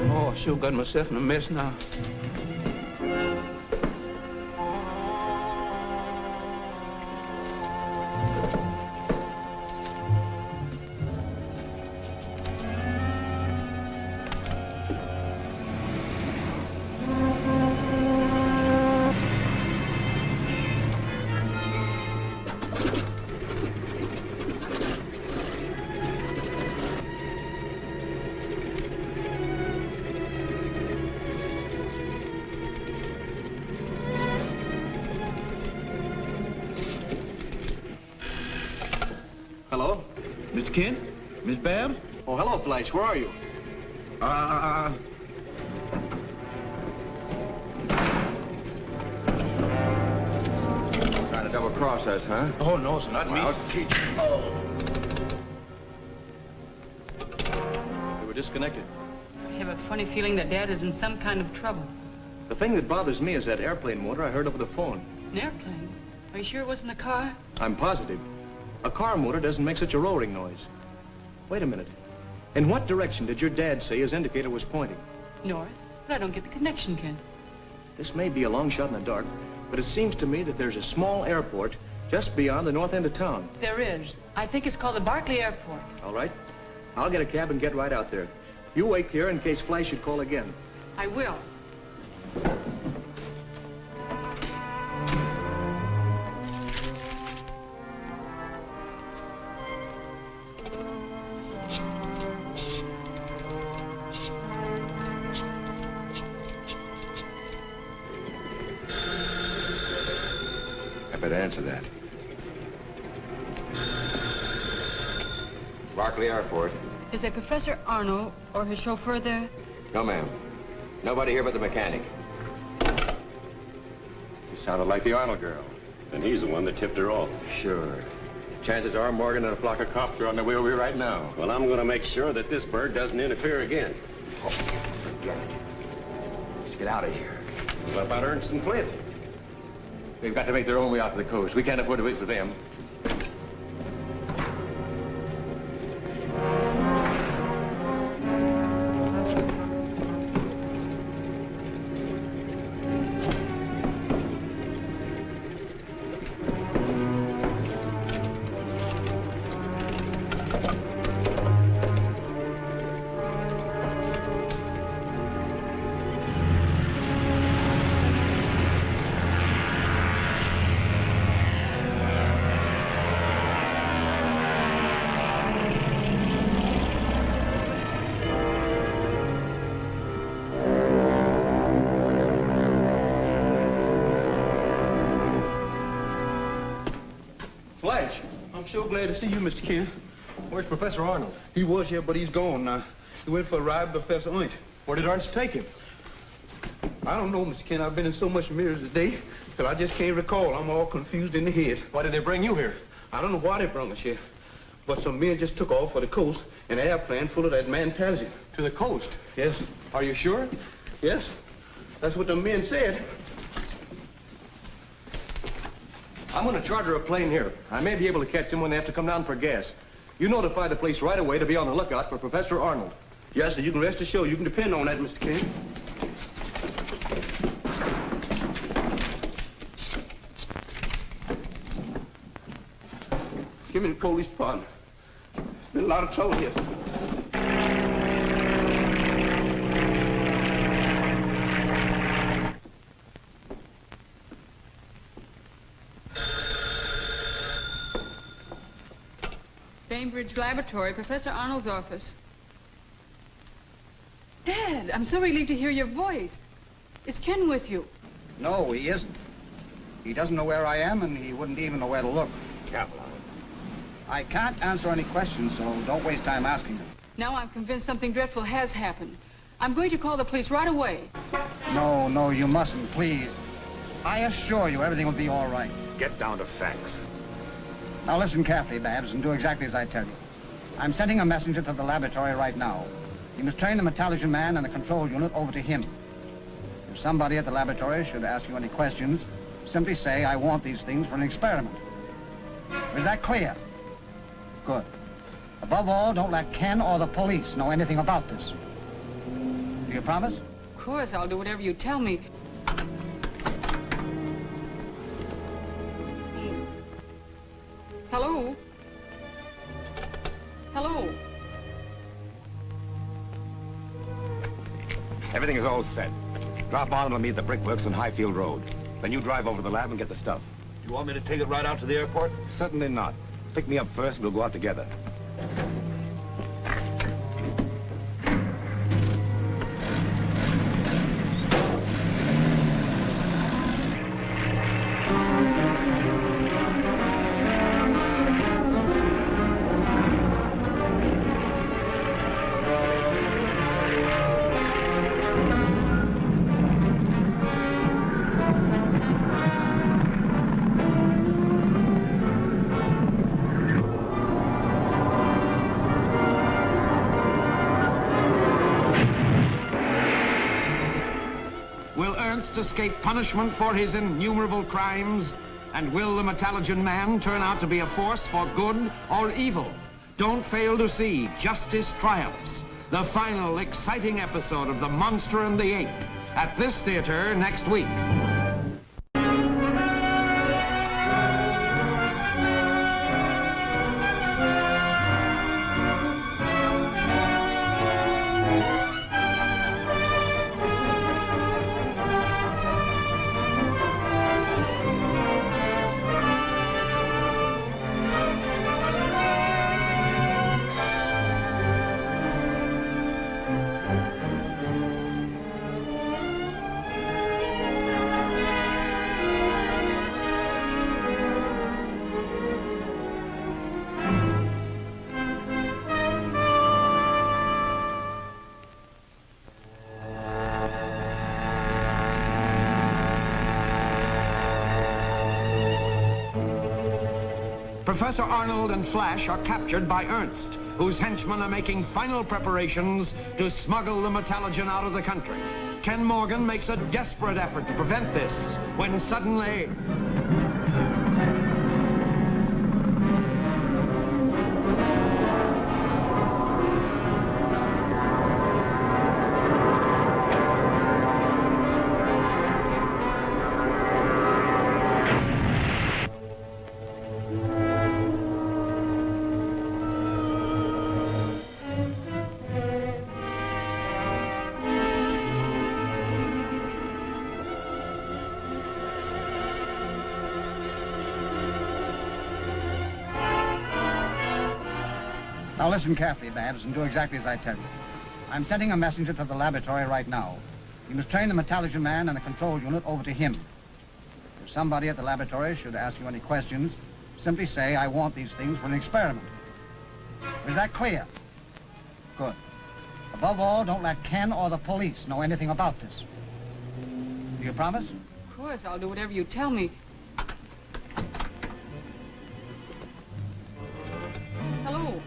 Oh, I sure got myself in a mess now. Hello? Mr. Kent? Miss Babs? Oh, hello, Flash. Where are you? Trying to double-cross us, huh? Oh, no, sir, not me. Well, We were disconnected. I have a funny feeling that Dad is in some kind of trouble. The thing that bothers me is that airplane motor I heard over the phone. An airplane? Are you sure it wasn't a car? I'm positive. A car motor doesn't make such a roaring noise. Wait a minute. In what direction did your dad say his indicator was pointing? North? But I don't get the connection, Kent. This may be a long shot in the dark, but it seems to me that there's a small airport just beyond the north end of town. There is. I think it's called the Barclay Airport. All right. I'll get a cab and get right out there. You wait here in case Flash should call again. I will. I better answer that. Barclay Airport. Is there Professor Arnold or his chauffeur there? No, ma'am. Nobody here but the mechanic. You sounded like the Arnold girl. And he's the one that tipped her off. Sure. Chances are Morgan and a flock of cops are on their way over here right now. Well, I'm going to make sure that this bird doesn't interfere again. Oh, forget it. Let's get out of here. What about Ernst and Flint? They've got to make their own way out to the coast. We can't afford to wait for them. Flash, I'm so glad to see you, Mr. Kent. Where's Professor Arnold? He was here, but he's gone now. He went for a ride with Professor Ernst. Where did Ernst take him? I don't know, Mr. Kent. I've been in so much mirrors today that I just can't recall. I'm all confused in the head. Why did they bring you here? I don't know why they brought us here, but some men just took off for the coast in an airplane full of that man intelligence. To the coast? Yes. Are you sure? Yes. That's what the men said. I'm going to charter a plane here. I may be able to catch them when they have to come down for gas. You notify the police right away to be on the lookout for Professor Arnold. Yes, sir. You can rest assured. You can depend on that, Mr. Kent. Give me the police department. There's been a lot of trouble here. Bainbridge Laboratory, Professor Arnold's office. Dad, I'm so relieved to hear your voice. Is Ken with you? No, he isn't. He doesn't know where I am, and he wouldn't even know where to look. Careful, Arnold. I can't answer any questions, so don't waste time asking them. Now I'm convinced something dreadful has happened. I'm going to call the police right away. No, you mustn't, please. I assure you everything will be all right. Get down to facts. Now listen carefully, Babs, and do exactly as I tell you. I'm sending a messenger to the laboratory right now. You must train the Metallogen man and the control unit over to him. If somebody at the laboratory should ask you any questions, simply say, I want these things for an experiment. Is that clear? Good. Above all, don't let Ken or the police know anything about this. Do you promise? Of course, I'll do whatever you tell me. Hello? Hello? Everything is all set. Drop Arnold and me at the Brickworks on Highfield Road. Then you drive over to the lab and get the stuff. You want me to take it right out to the airport? Certainly not. Pick me up first and we'll go out together. Will Ernst escape punishment for his innumerable crimes? And will the Metallogen man turn out to be a force for good or evil? Don't fail to see Justice Triumphs, the final exciting episode of The Monster and the Ape, at this theater next week. Professor Arnold and Flash are captured by Ernst, whose henchmen are making final preparations to smuggle the Metallogen out of the country. Ken Morgan makes a desperate effort to prevent this when suddenly... Now listen carefully, Babs, and do exactly as I tell you. I'm sending a messenger to the laboratory right now. You must train the Metallogen man and the control unit over to him. If somebody at the laboratory should ask you any questions, simply say, I want these things for an experiment. Is that clear? Good. Above all, don't let Ken or the police know anything about this. Do you promise? Of course, I'll do whatever you tell me. Hello?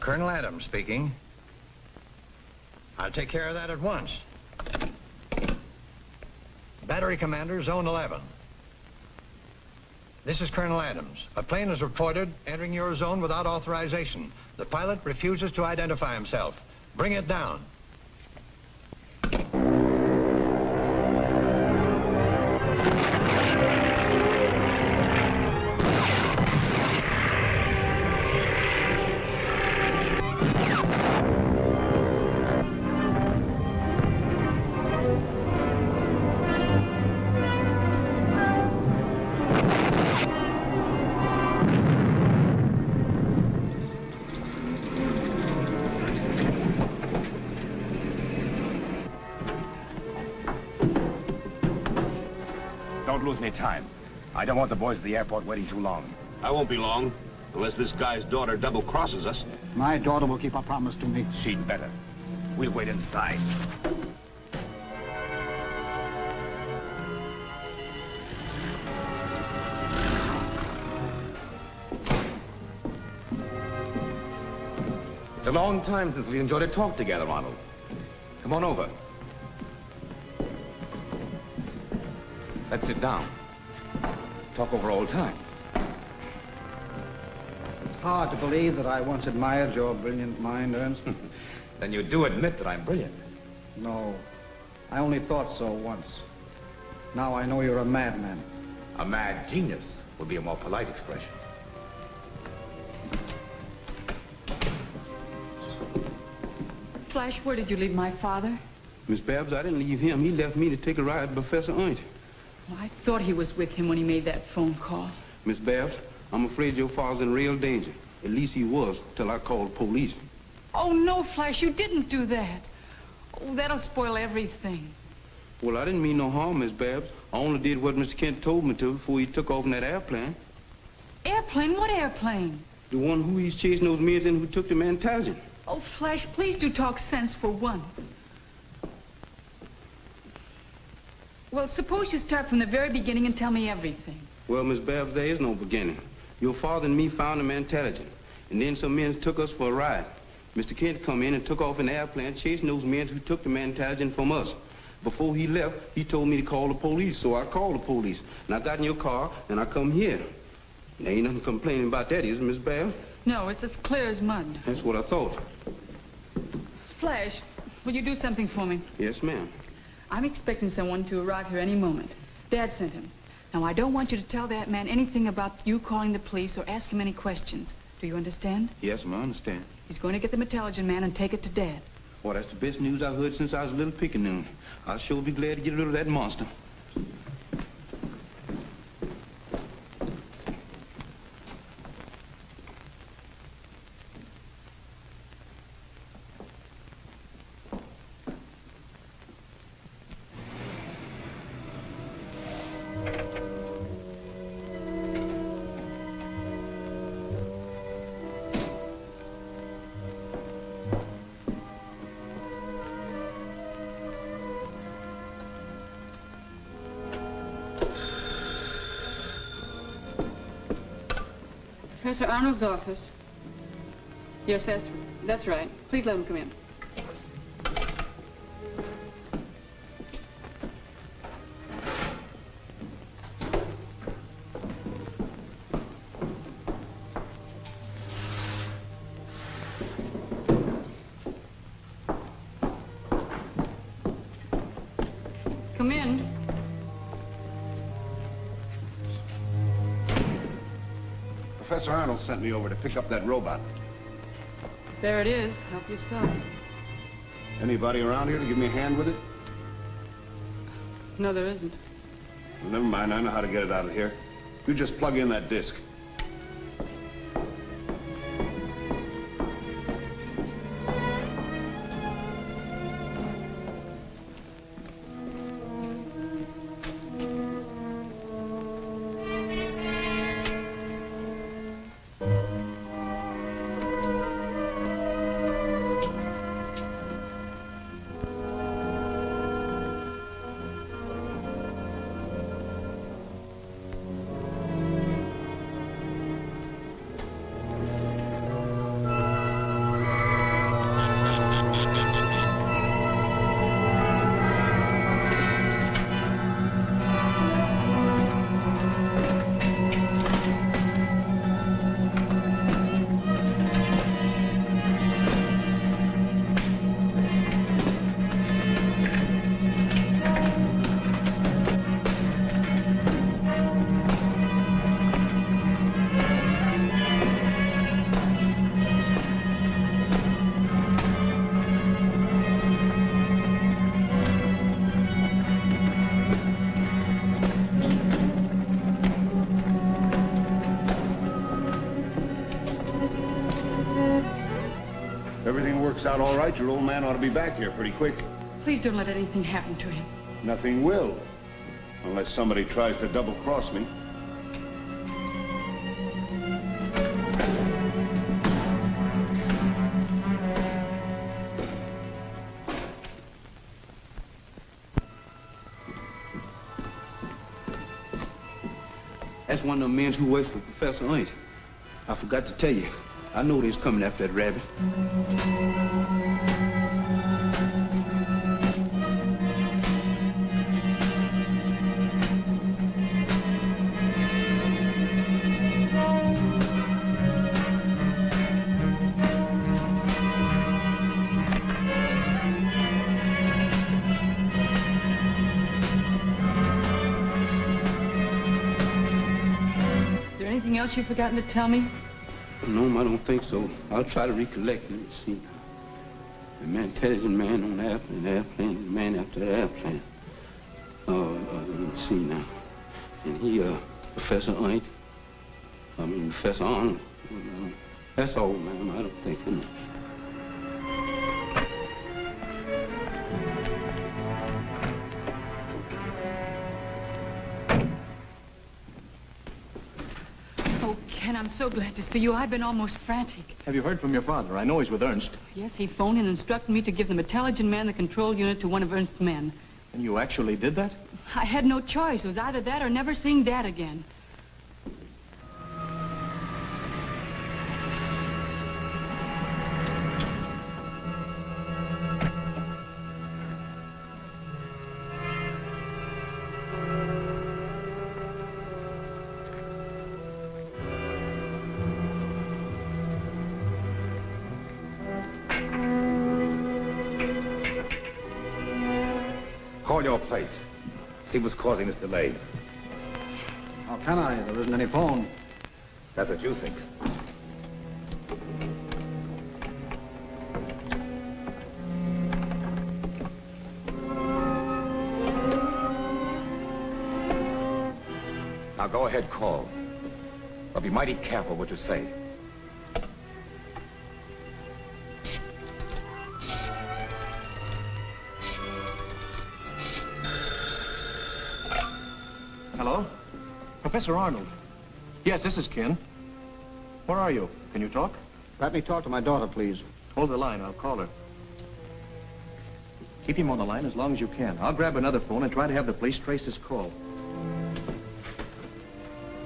Colonel Adams speaking. I'll take care of that at once. Battery Commander, Zone 11. This is Colonel Adams. A plane is reported entering your zone without authorization. The pilot refuses to identify himself. Bring it down. don't lose any time. I don't want the boys at the airport waiting too long. I won't be long, unless this guy's daughter double-crosses us. My daughter will keep her promise to me. She'd better. We'll wait inside. It's a long time since we enjoyed a talk together, Arnold. Come on over. Let's sit down. Talk over old times. It's hard to believe that I once admired your brilliant mind, Ernst. Then you do admit that I'm brilliant. No, I only thought so once. Now I know you're a madman. A mad genius would be a more polite expression. Flash, where did you leave my father? Miss Babs, I didn't leave him. He left me to take a ride with Professor Ernst. Well, I thought he was with him when he made that phone call. Miss Babs, I'm afraid your father's in real danger. At least he was, till I called the police. Oh, no, Flash, you didn't do that. Oh, that'll spoil everything. Well, I didn't mean no harm, Miss Babs. I only did what Mr. Kent told me to before he took off in that airplane. Airplane? What airplane? The one who he's chasing those men in who took the man intelligent. Oh, Flash, please do talk sense for once. Well, suppose you start from the very beginning and tell me everything. Well, Miss Babs, there is no beginning. Your father and me found the man intelligent, and then some men took us for a ride. Mr. Kent come in and took off in the airplane chasing those men who took the man intelligent from us. Before he left, he told me to call the police, so I called the police. And I got in your car, and I come here. There ain't nothing complaining about that, is it, Miss Babs? No, it's as clear as mud. That's what I thought. Flash, will you do something for me? Yes, ma'am. I'm expecting someone to arrive here any moment. Dad sent him. Now, I don't want you to tell that man anything about you calling the police or ask him any questions. Do you understand? Yes, ma'am, I understand. He's going to get the intelligent man and take it to Dad. Well, that's the best news I've heard since I was a little pickaninny. I'll sure be glad to get rid of that monster. Professor Arnold's office. Yes, that's right. Please let him come in. Come in. Professor Arnold sent me over to pick up that robot. There it is. Help yourself. Anybody around here to give me a hand with it? No, there isn't. Well, never mind. I know how to get it out of here. You just plug in that disc. Everything works out all right, your old man ought to be back here pretty quick. Please don't let anything happen to him. Nothing will. Unless somebody tries to double-cross me. That's one of them men who works for Professor Oint. I forgot to tell you. I know they's coming after that rabbit. Is there anything else you've forgotten to tell me? No, I don't think so. I'll try to recollect. Let me see now. The man, intelligent man on the airplane, the man after the airplane. Let me see now. And he, Professor Oint. Professor Arnold. That's all, ma'am. I don't think. Oh, Ken, I'm so glad to see you. I've been almost frantic. Have you heard from your father? I know he's with Ernst. Yes, he phoned and instructed me to give the Metallogen man the control unit to one of Ernst's men. And you actually did that? I had no choice. It was either that or never seeing Dad again. Call your place. See what's causing this delay. How can I? There isn't any phone. That's what you think. Now go ahead, call. But be mighty careful what you say. Hello? Professor Arnold. Yes, this is Ken. Where are you? Can you talk? Let me talk to my daughter, please. Hold the line. I'll call her. Keep him on the line as long as you can. I'll grab another phone and try to have the police trace his call.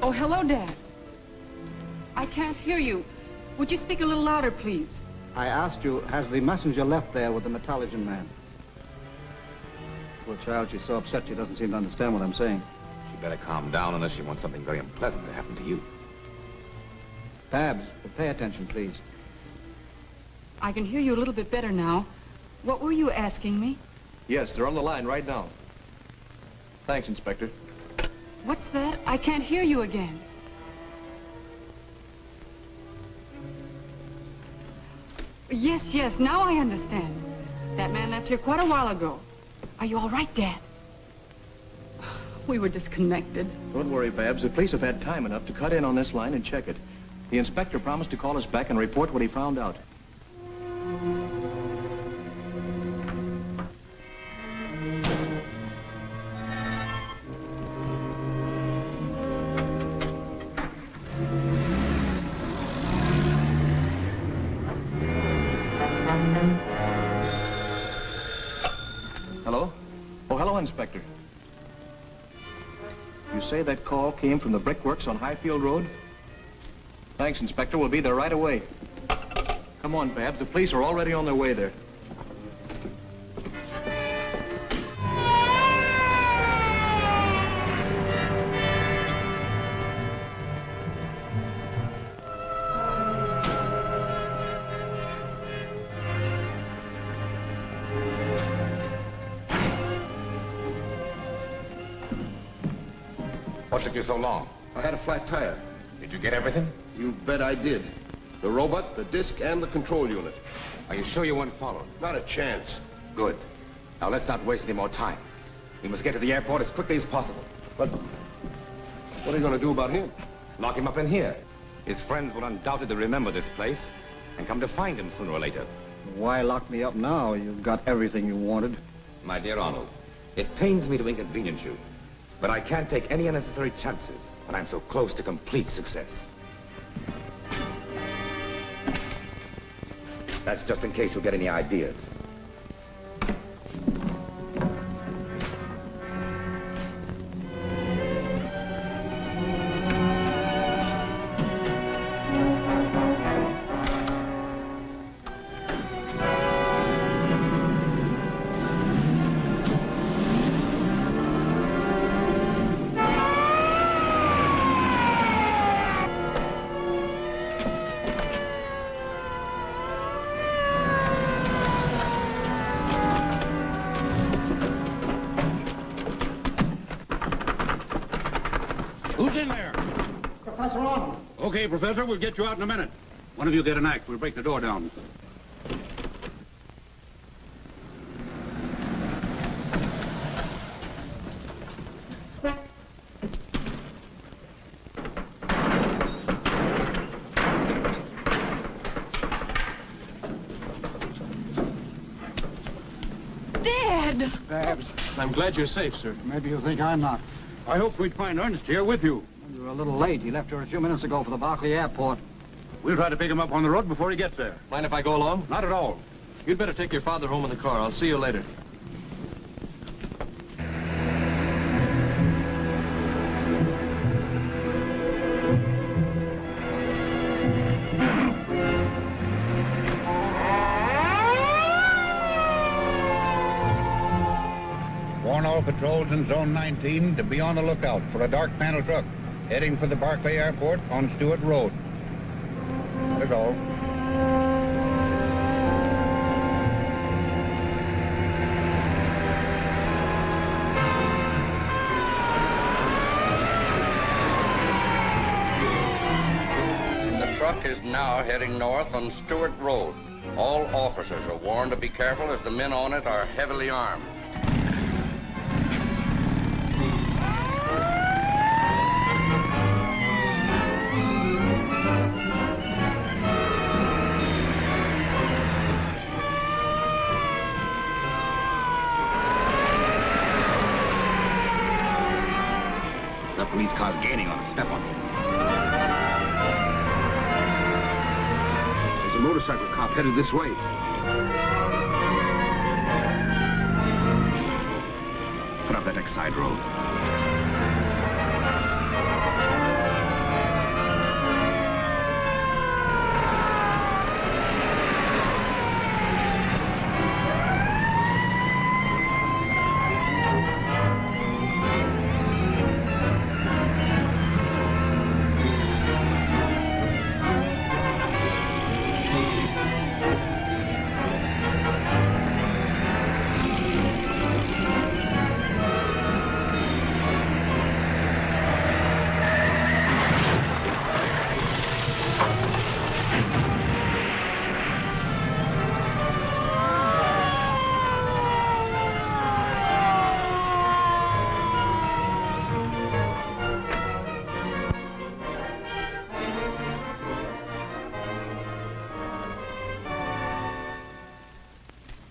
Oh, hello, Dad. I can't hear you. Would you speak a little louder, please? I asked you, has the messenger left there with the Metallogen man? Poor child, she's so upset she doesn't seem to understand what I'm saying. She better calm down unless she wants something very unpleasant to happen to you. Babs, pay attention, please. I can hear you a little bit better now. What were you asking me? Yes, they're on the line right now. Thanks, Inspector. What's that? I can't hear you again. Yes, now I understand. That man left here quite a while ago. Are you all right, Dad? We were disconnected. Don't worry, Babs. The police have had time enough to cut in on this line and check it. The inspector promised to call us back and report what he found out. Hello? Oh, hello, Inspector. You say that call came from the brickworks on Highfield Road? Thanks, Inspector. We'll be there right away. Come on, Babs. The police are already on their way there. What took you so long? I had a flat tire. Did you get everything? You bet I did. The robot, the disc, and the control unit. Are you sure you weren't followed? Not a chance. Good. Now let's not waste any more time. We must get to the airport as quickly as possible. But what are you going to do about him? Lock him up in here. His friends will undoubtedly remember this place and come to find him sooner or later. Why lock me up now? You've got everything you wanted. My dear Arnold, it pains me to inconvenience you, But I can't take any unnecessary chances when I'm so close to complete success. That's just in case you'll get any ideas. Who's in there? Professor Arnold. Okay, Professor, we'll get you out in a minute. One of you get an axe. We'll break the door down. Dad! Babs, I'm glad you're safe, sir. maybe you think I'm not. I hoped we'd find Ernst here with you. You were a little late. He left here a few minutes ago for the Berkeley airport. We'll try to pick him up on the road before he gets there. Mind if I go along? Not at all. You'd better take your father home in the car. I'll see you later. Warn all patrols in Zone 19 to be on the lookout for a dark panel truck heading for the Berkeley Airport on Stewart Road. That's all. The truck is now heading north on Stewart Road. All officers are warned to be careful as the men on it are heavily armed. The police car's gaining on us. Step on it. There's a motorcycle cop headed this way. Put up that next side road.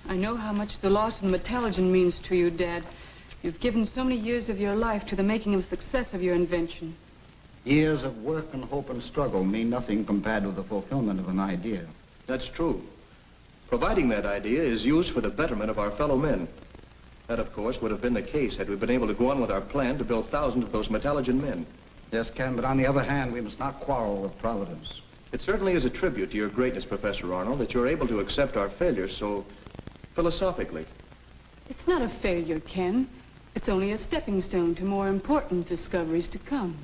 I know how much the loss of the Metallogen means to you, Dad. You've given so many years of your life to the making of success of your invention. Years of work and hope and struggle mean nothing compared with the fulfillment of an idea. That's true. Providing that idea is used for the betterment of our fellow men. That, of course, would have been the case had we been able to go on with our plan to build thousands of those Metallogen men. Yes, Ken, but on the other hand, we must not quarrel with Providence. It certainly is a tribute to your greatness, Professor Arnold, that you're able to accept our failures so philosophically. It's not a failure, Ken. It's only a stepping stone to more important discoveries to come.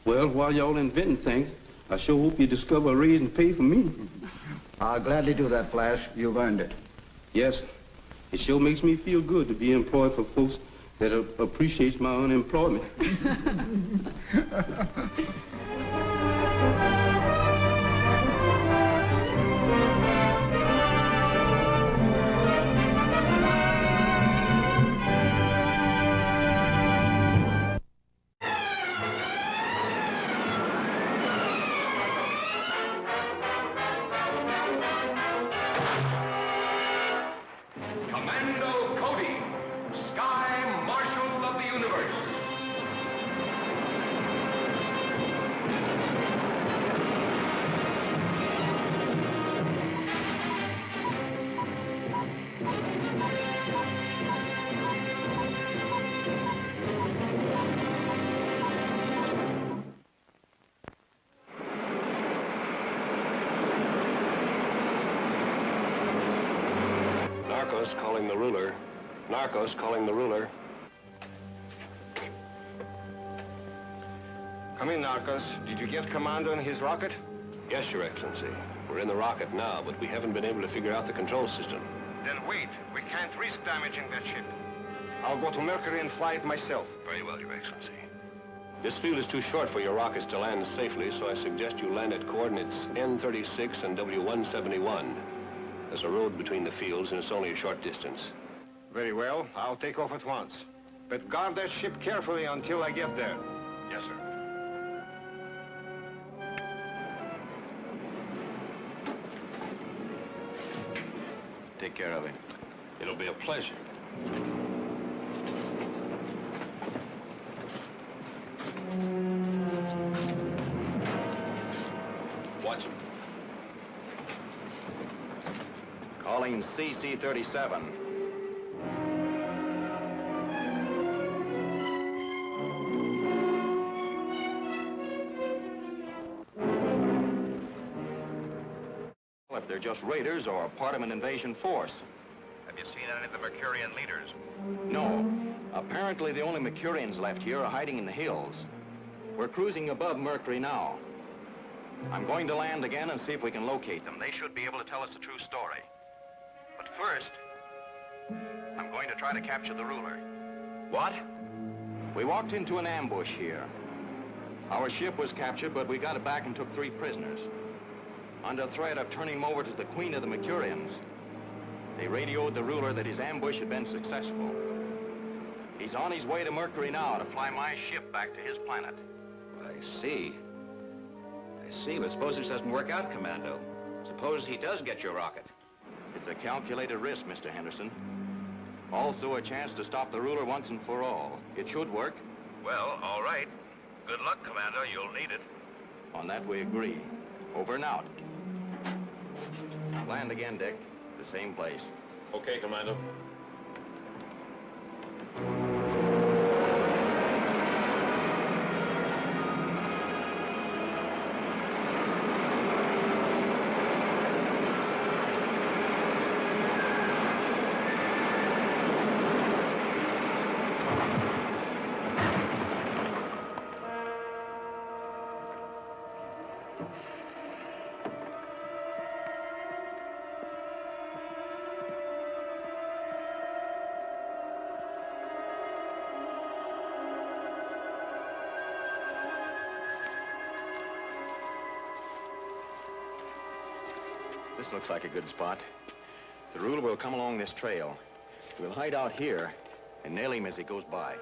Well, while y'all inventing things, I sure hope you discover a raise and pay for me. I'll gladly do that, Flash. You've earned it. Yes, it sure makes me feel good to be employed for folks that appreciates my unemployment. Commando Cody, Sky Marshal of the Universe. calling the ruler. Narcos calling the ruler. Come in, Narcos. Did you get Commando in his rocket? Yes, Your Excellency. We're in the rocket now, but we haven't been able to figure out the control system. Then wait. We can't risk damaging that ship. I'll go to Mercury and fly it myself. Very well, Your Excellency. This field is too short for your rockets to land safely, so I suggest you land at coordinates N36 and W171. There's a road between the fields, and it's only a short distance. Very well. I'll take off at once. But guard that ship carefully until I get there. Yes, sir. Take care of him. It'll be a pleasure. Watch him. Calling CC-37. If they're just raiders or part of an invasion force. Have you seen any of the Mercurian leaders? No. Apparently the only Mercurians left here are hiding in the hills. We're cruising above Mercury now. I'm going to land again and see if we can locate them. They should be able to tell us the true story. But first, I'm going to try to capture the ruler. What? We walked into an ambush here. Our ship was captured, but we got it back and took 3 prisoners. Under threat of turning him over to the Queen of the Mercurians, they radioed the ruler that his ambush had been successful. He's on his way to Mercury now to fly my ship back to his planet. I see. I see, but suppose this doesn't work out, Commando. Suppose he does get your rocket. It's a calculated risk, Mr. Henderson. Also a chance to stop the ruler once and for all. It should work. Well, all right. Good luck, Commander. You'll need it. On that we agree. Over and out. Land again, Dick. The same place. Okay, Commando. This looks like a good spot. The ruler will come along this trail. We'll hide out here and nail him as he goes by.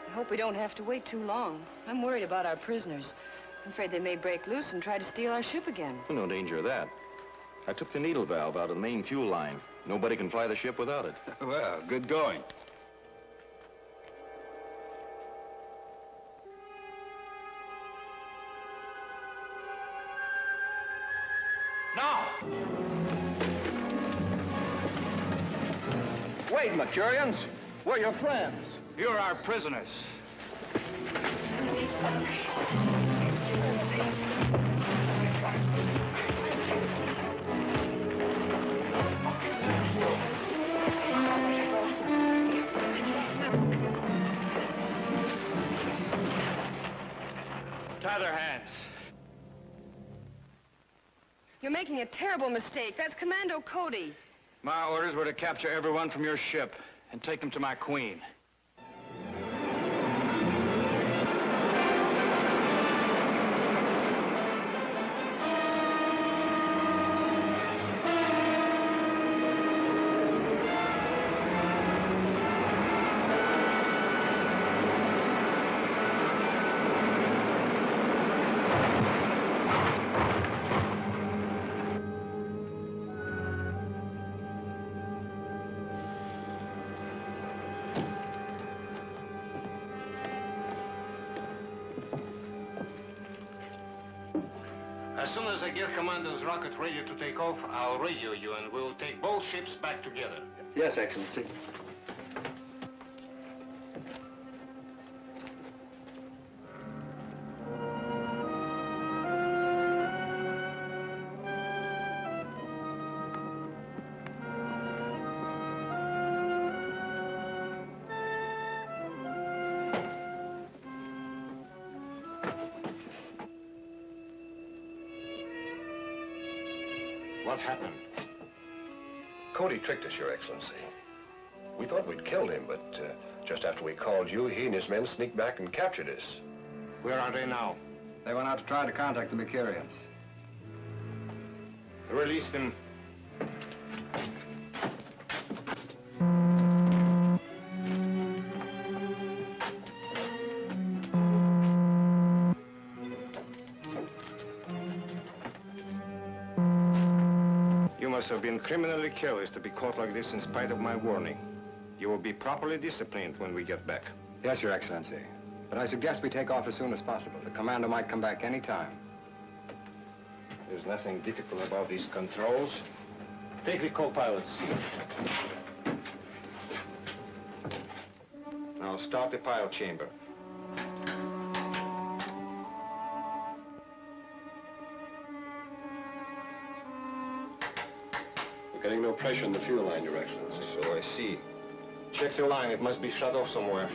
I hope we don't have to wait too long. I'm worried about our prisoners. I'm afraid they may break loose and try to steal our ship again. No danger of that. I took the needle valve out of the main fuel line. Nobody can fly the ship without it. Well, good going. Now! Wait, Mercurians. We're your friends. You're our prisoners. Tie their hands. You're making a terrible mistake. That's Commando Cody. My orders were to capture everyone from your ship and take them to my queen. As soon as I get Commander's rocket ready to take off, I'll radio you, and we'll take both ships back together. Yes, Excellency. What happened? Cody tricked us, Your Excellency. We thought we'd killed him, but just after we called you, he and his men sneaked back and captured us. Where are they now? They went out to try to contact the Mercurians. Release them. You must have been criminally careless to be caught like this in spite of my warning. You will be properly disciplined when we get back. Yes, Your Excellency. But I suggest we take off as soon as possible. The commander might come back any time. There's nothing difficult about these controls. Take the co-pilot's seat. Now start the pilot chamber. We're getting no pressure in the fuel line, Your Excellency. So I see. Check the line. It must be shut off somewhere.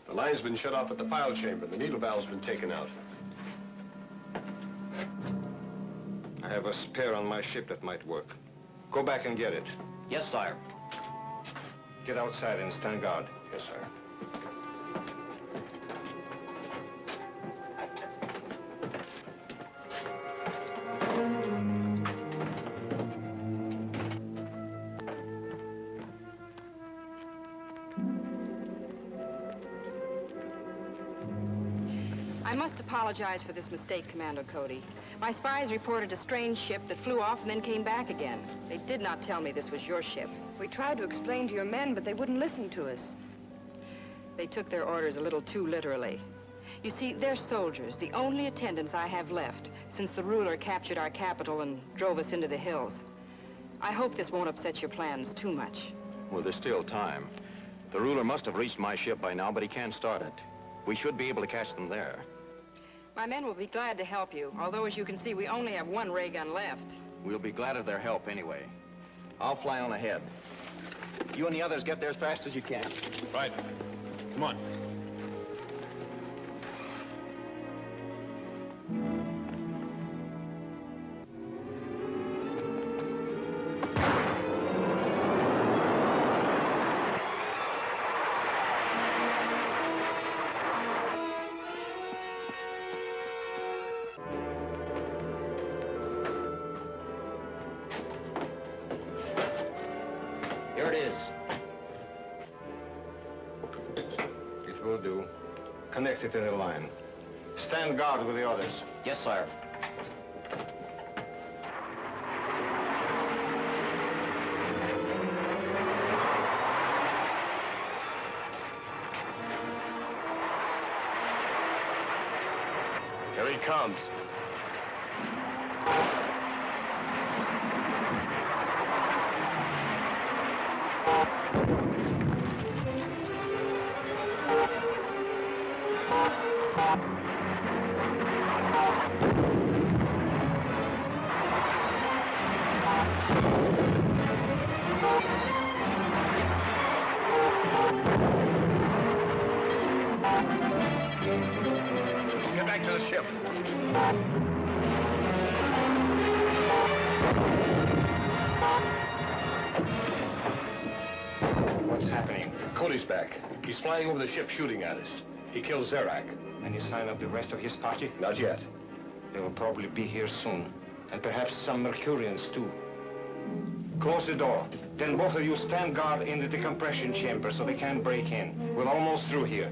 The line's been shut off at the pilot chamber. The needle valve's been taken out. I have a spare on my ship that might work. Go back and get it. Yes, sire. Get outside and stand guard. Yes, sir. I must apologize for this mistake, Commander Cody. My spies reported a strange ship that flew off and then came back again. They did not tell me this was your ship. We tried to explain to your men, but they wouldn't listen to us. They took their orders a little too literally. You see, they're soldiers, the only attendants I have left, since the ruler captured our capital and drove us into the hills. I hope this won't upset your plans too much. Well, there's still time. The ruler must have reached my ship by now, but he can't start it. We should be able to catch them there. My men will be glad to help you, although, as you can see, we only have one ray gun left. We'll be glad of their help anyway. I'll fly on ahead. You and the others get there as fast as you can. Right. Come on. Here it is. It will do. Connect it to the line. Stand guard with the others. Yes, sire. Here he comes. Get back to the ship. What's happening? Cody's back. He's flying over the ship shooting at us. He killed Zerak. Any sign of the rest of his party? Not yet. They will probably be here soon. And perhaps some Mercurians, too. Close the door. Then both of you stand guard in the decompression chamber so they can't break in. We're almost through here.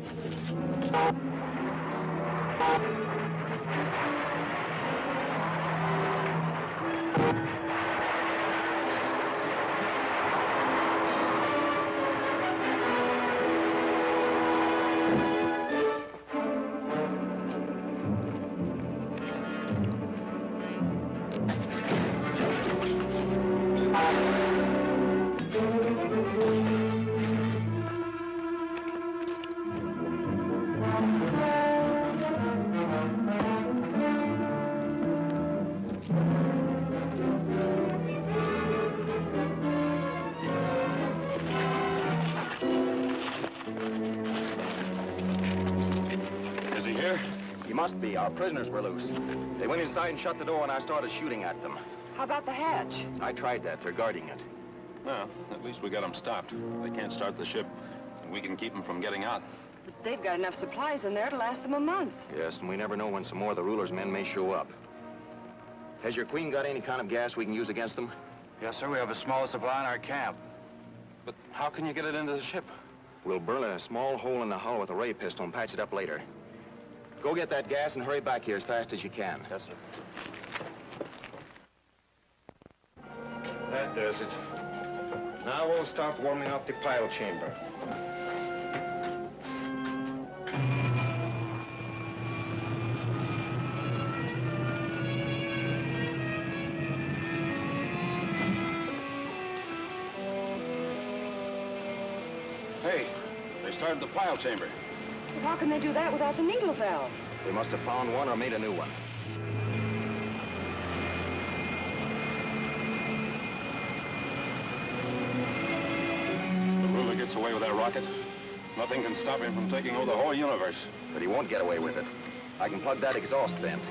Is he here? He must be. Our prisoners were loose. They went inside and shut the door, and I started shooting at them. How about the hatch? I tried that. They're guarding it. Well, at least we got them stopped. They can't start the ship, and we can keep them from getting out. But they've got enough supplies in there to last them a month. Yes, and we never know when some more of the ruler's men may show up. Has your queen got any kind of gas we can use against them? Yes, sir. We have a small supply in our camp. But how can you get it into the ship? We'll burn a small hole in the hull with a ray pistol and patch it up later. Go get that gas and hurry back here as fast as you can. Yes, sir. That does it. Now we'll start warming up the pile chamber. Hey, they started the pile chamber. But how can they do that without the needle valve? They must have found one or made a new one. The ruler gets away with that rocket. Nothing can stop him from taking over the whole universe. But he won't get away with it. I can plug that exhaust vent.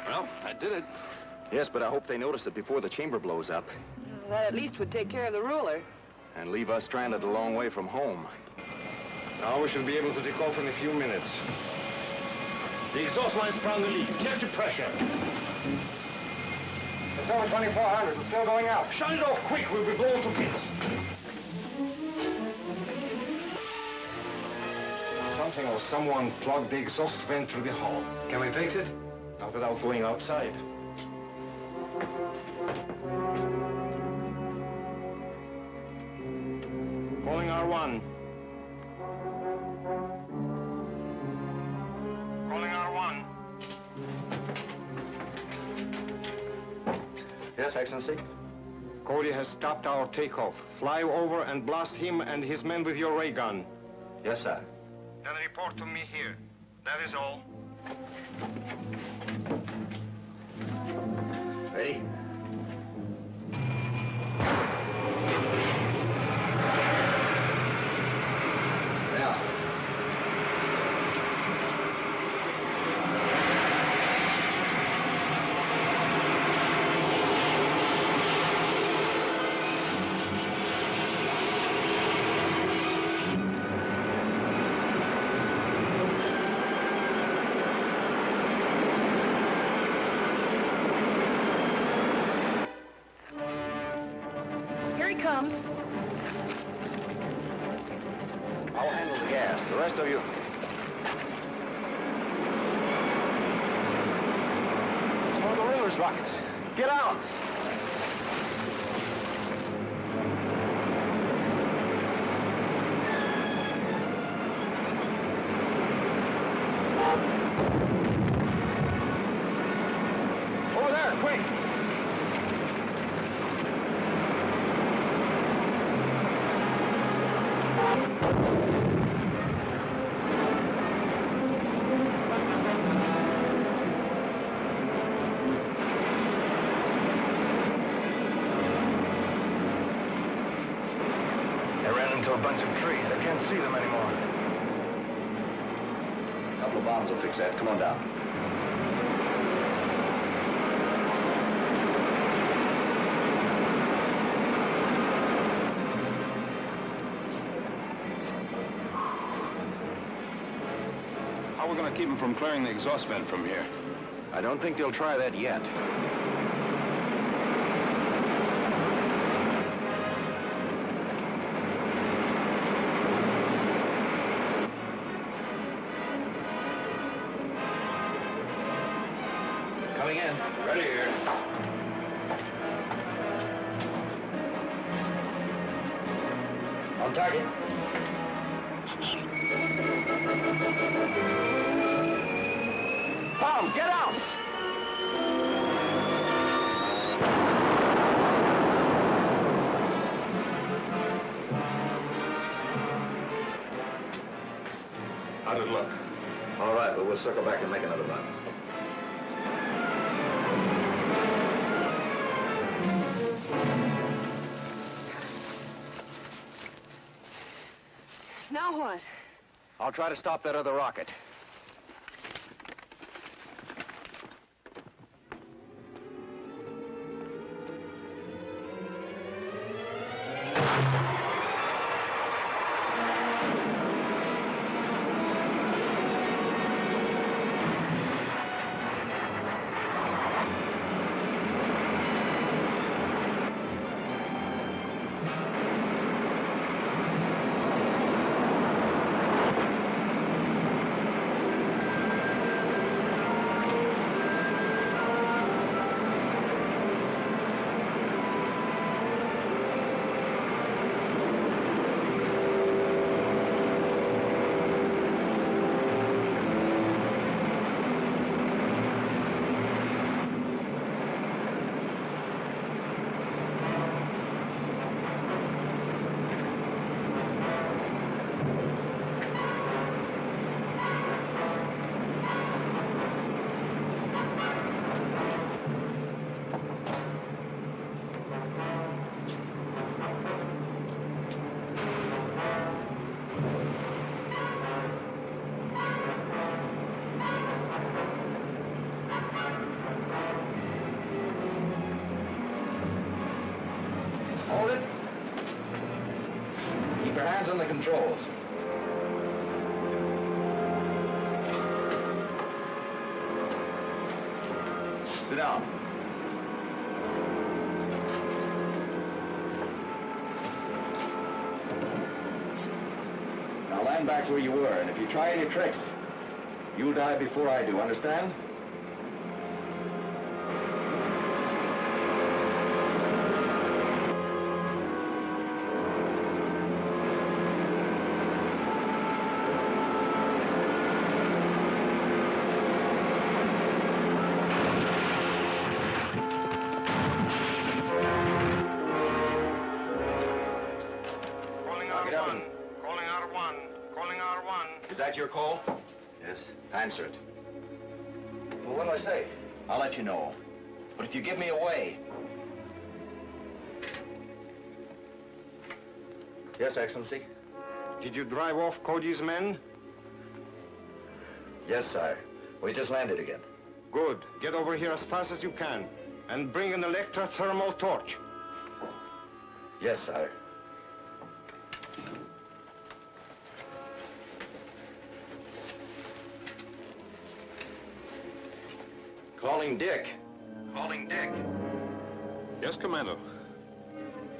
Well, I did it. Yes, but I hope they notice it before the chamber blows up. That at least would take care of the ruler. And leave us stranded a long way from home. Now we should be able to take off in a few minutes. The exhaust line's found the leak. Check the pressure. It's over 2,400. It's still going out. Shut it off quick. We'll be blown to bits. Something or someone plugged the exhaust vent through the hull. Can we fix it? Not without going outside. Calling R1. Calling R1. Yes, Excellency? Cody has stopped our takeoff. Fly over and blast him and his men with your ray gun. Yes, sir. Then report to me here. That is all. Ready? Now. Here he comes. I'll handle the gas. The rest of you... It's one of the ruler's rockets. Get out! Over there, quick! They ran into a bunch of trees. I can't see them anymore. A couple of bombs will fix that. Come on down. How are we going to keep them from clearing the exhaust vent from here? I don't think they'll try that yet. Coming in. Ready here. On target. Tom, get out! How'd it look? All right, but we'll circle back and make another run. Now what? I'll try to stop that other rocket. Hold it. Keep your hands on the controls. Sit down. Now land back where you were, and if you try any tricks, you'll die before I do, understand? Is that your call? Yes. Answer it. Well, what'll I say? I'll let you know. But if you give me away... Yes, Excellency? Did you drive off Cody's men? Yes, sire. We just landed again. Good. Get over here as fast as you can. And bring an electrothermal torch. Yes, sire. Calling Dick. Calling Dick. Yes, Commander.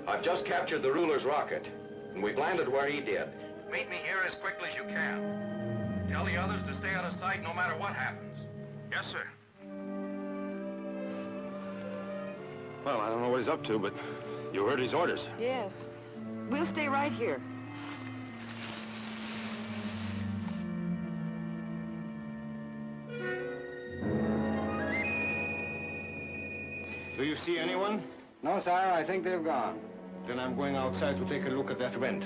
I've just captured the ruler's rocket, and we've landed where he did. Meet me here as quickly as you can. Tell the others to stay out of sight no matter what happens. Yes, sir. Well, I don't know what he's up to, but you heard his orders. Yes. We'll stay right here. Do you see anyone? No, sire, I think they've gone. Then I'm going outside to take a look at that vent.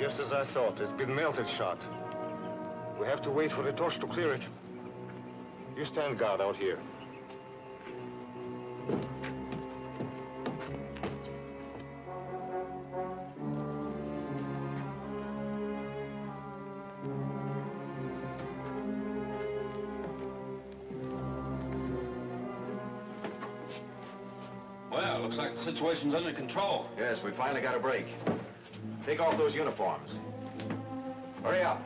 Just as I thought, it's been melted shot. We have to wait for the torch to clear it. You stand guard out here. looks like the situation's under control. Yes, we finally got a break. Take off those uniforms. Hurry up.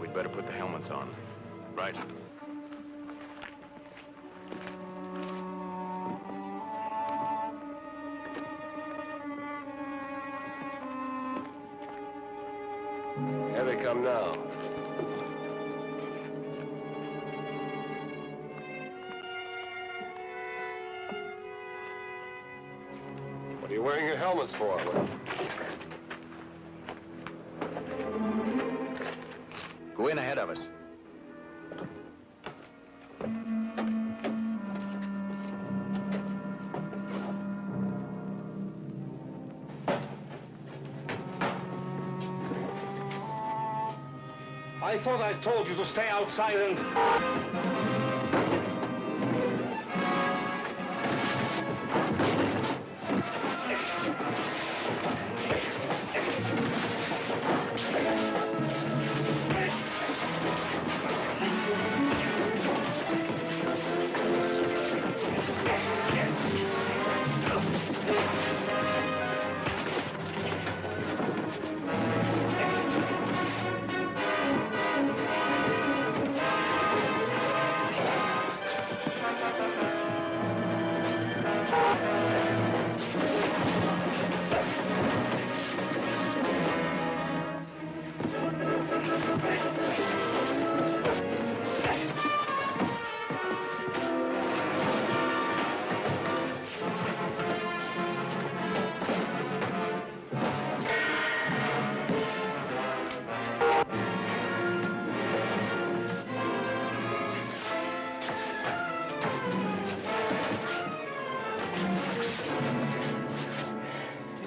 We'd better put the helmets on. Right. Here they come now. What are you wearing your helmets for? Go in ahead of us. I thought I told you to stay outside and...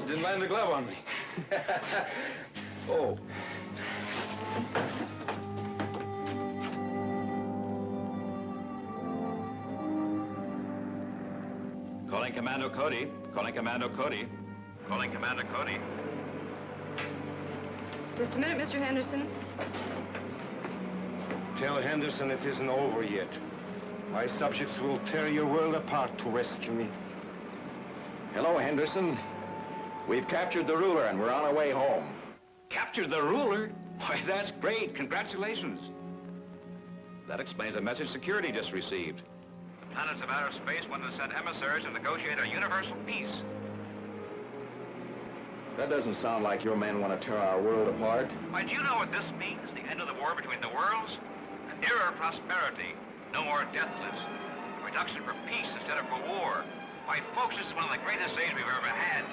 Didn't land the glove on me. Oh. Calling Commando Cody. Calling Commando Cody. Calling Commander Cody. Just a minute, Mr. Henderson. Tell Henderson it isn't over yet. My subjects will tear your world apart to rescue me. Hello, Henderson. We've captured the ruler and we're on our way home. Captured the ruler? Why, that's great. Congratulations. That explains a message security just received. The planets of outer space want to send emissaries to negotiate a universal peace. That doesn't sound like your men want to tear our world apart. Why, do you know what this means? The end of the war between the worlds? An era of prosperity. No more deathless. A reduction for peace instead of for war. Why, folks, this is one of the greatest days we've ever had.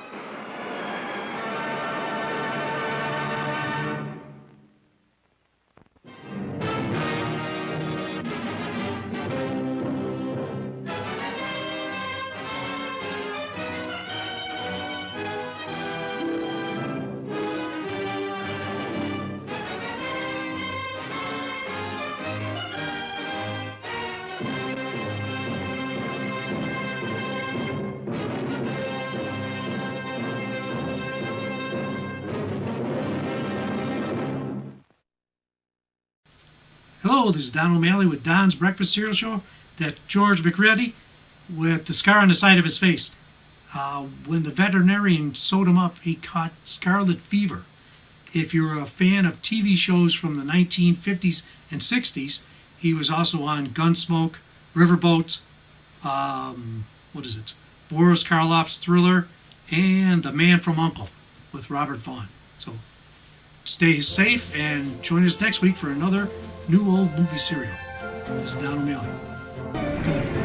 Hello, this is Don O'Malley with Don's Breakfast Cereal Show. That George McReady with the scar on the side of his face. When the veterinarian sewed him up, he caught scarlet fever. If you're a fan of TV shows from the 1950s and 60s, he was also on Gunsmoke, Riverboat, Boris Karloff's Thriller, and The Man from U.N.C.L.E. with Robert Vaughn. So stay safe and join us next week for another new old movie serial. This is Don O'Malley. Good night.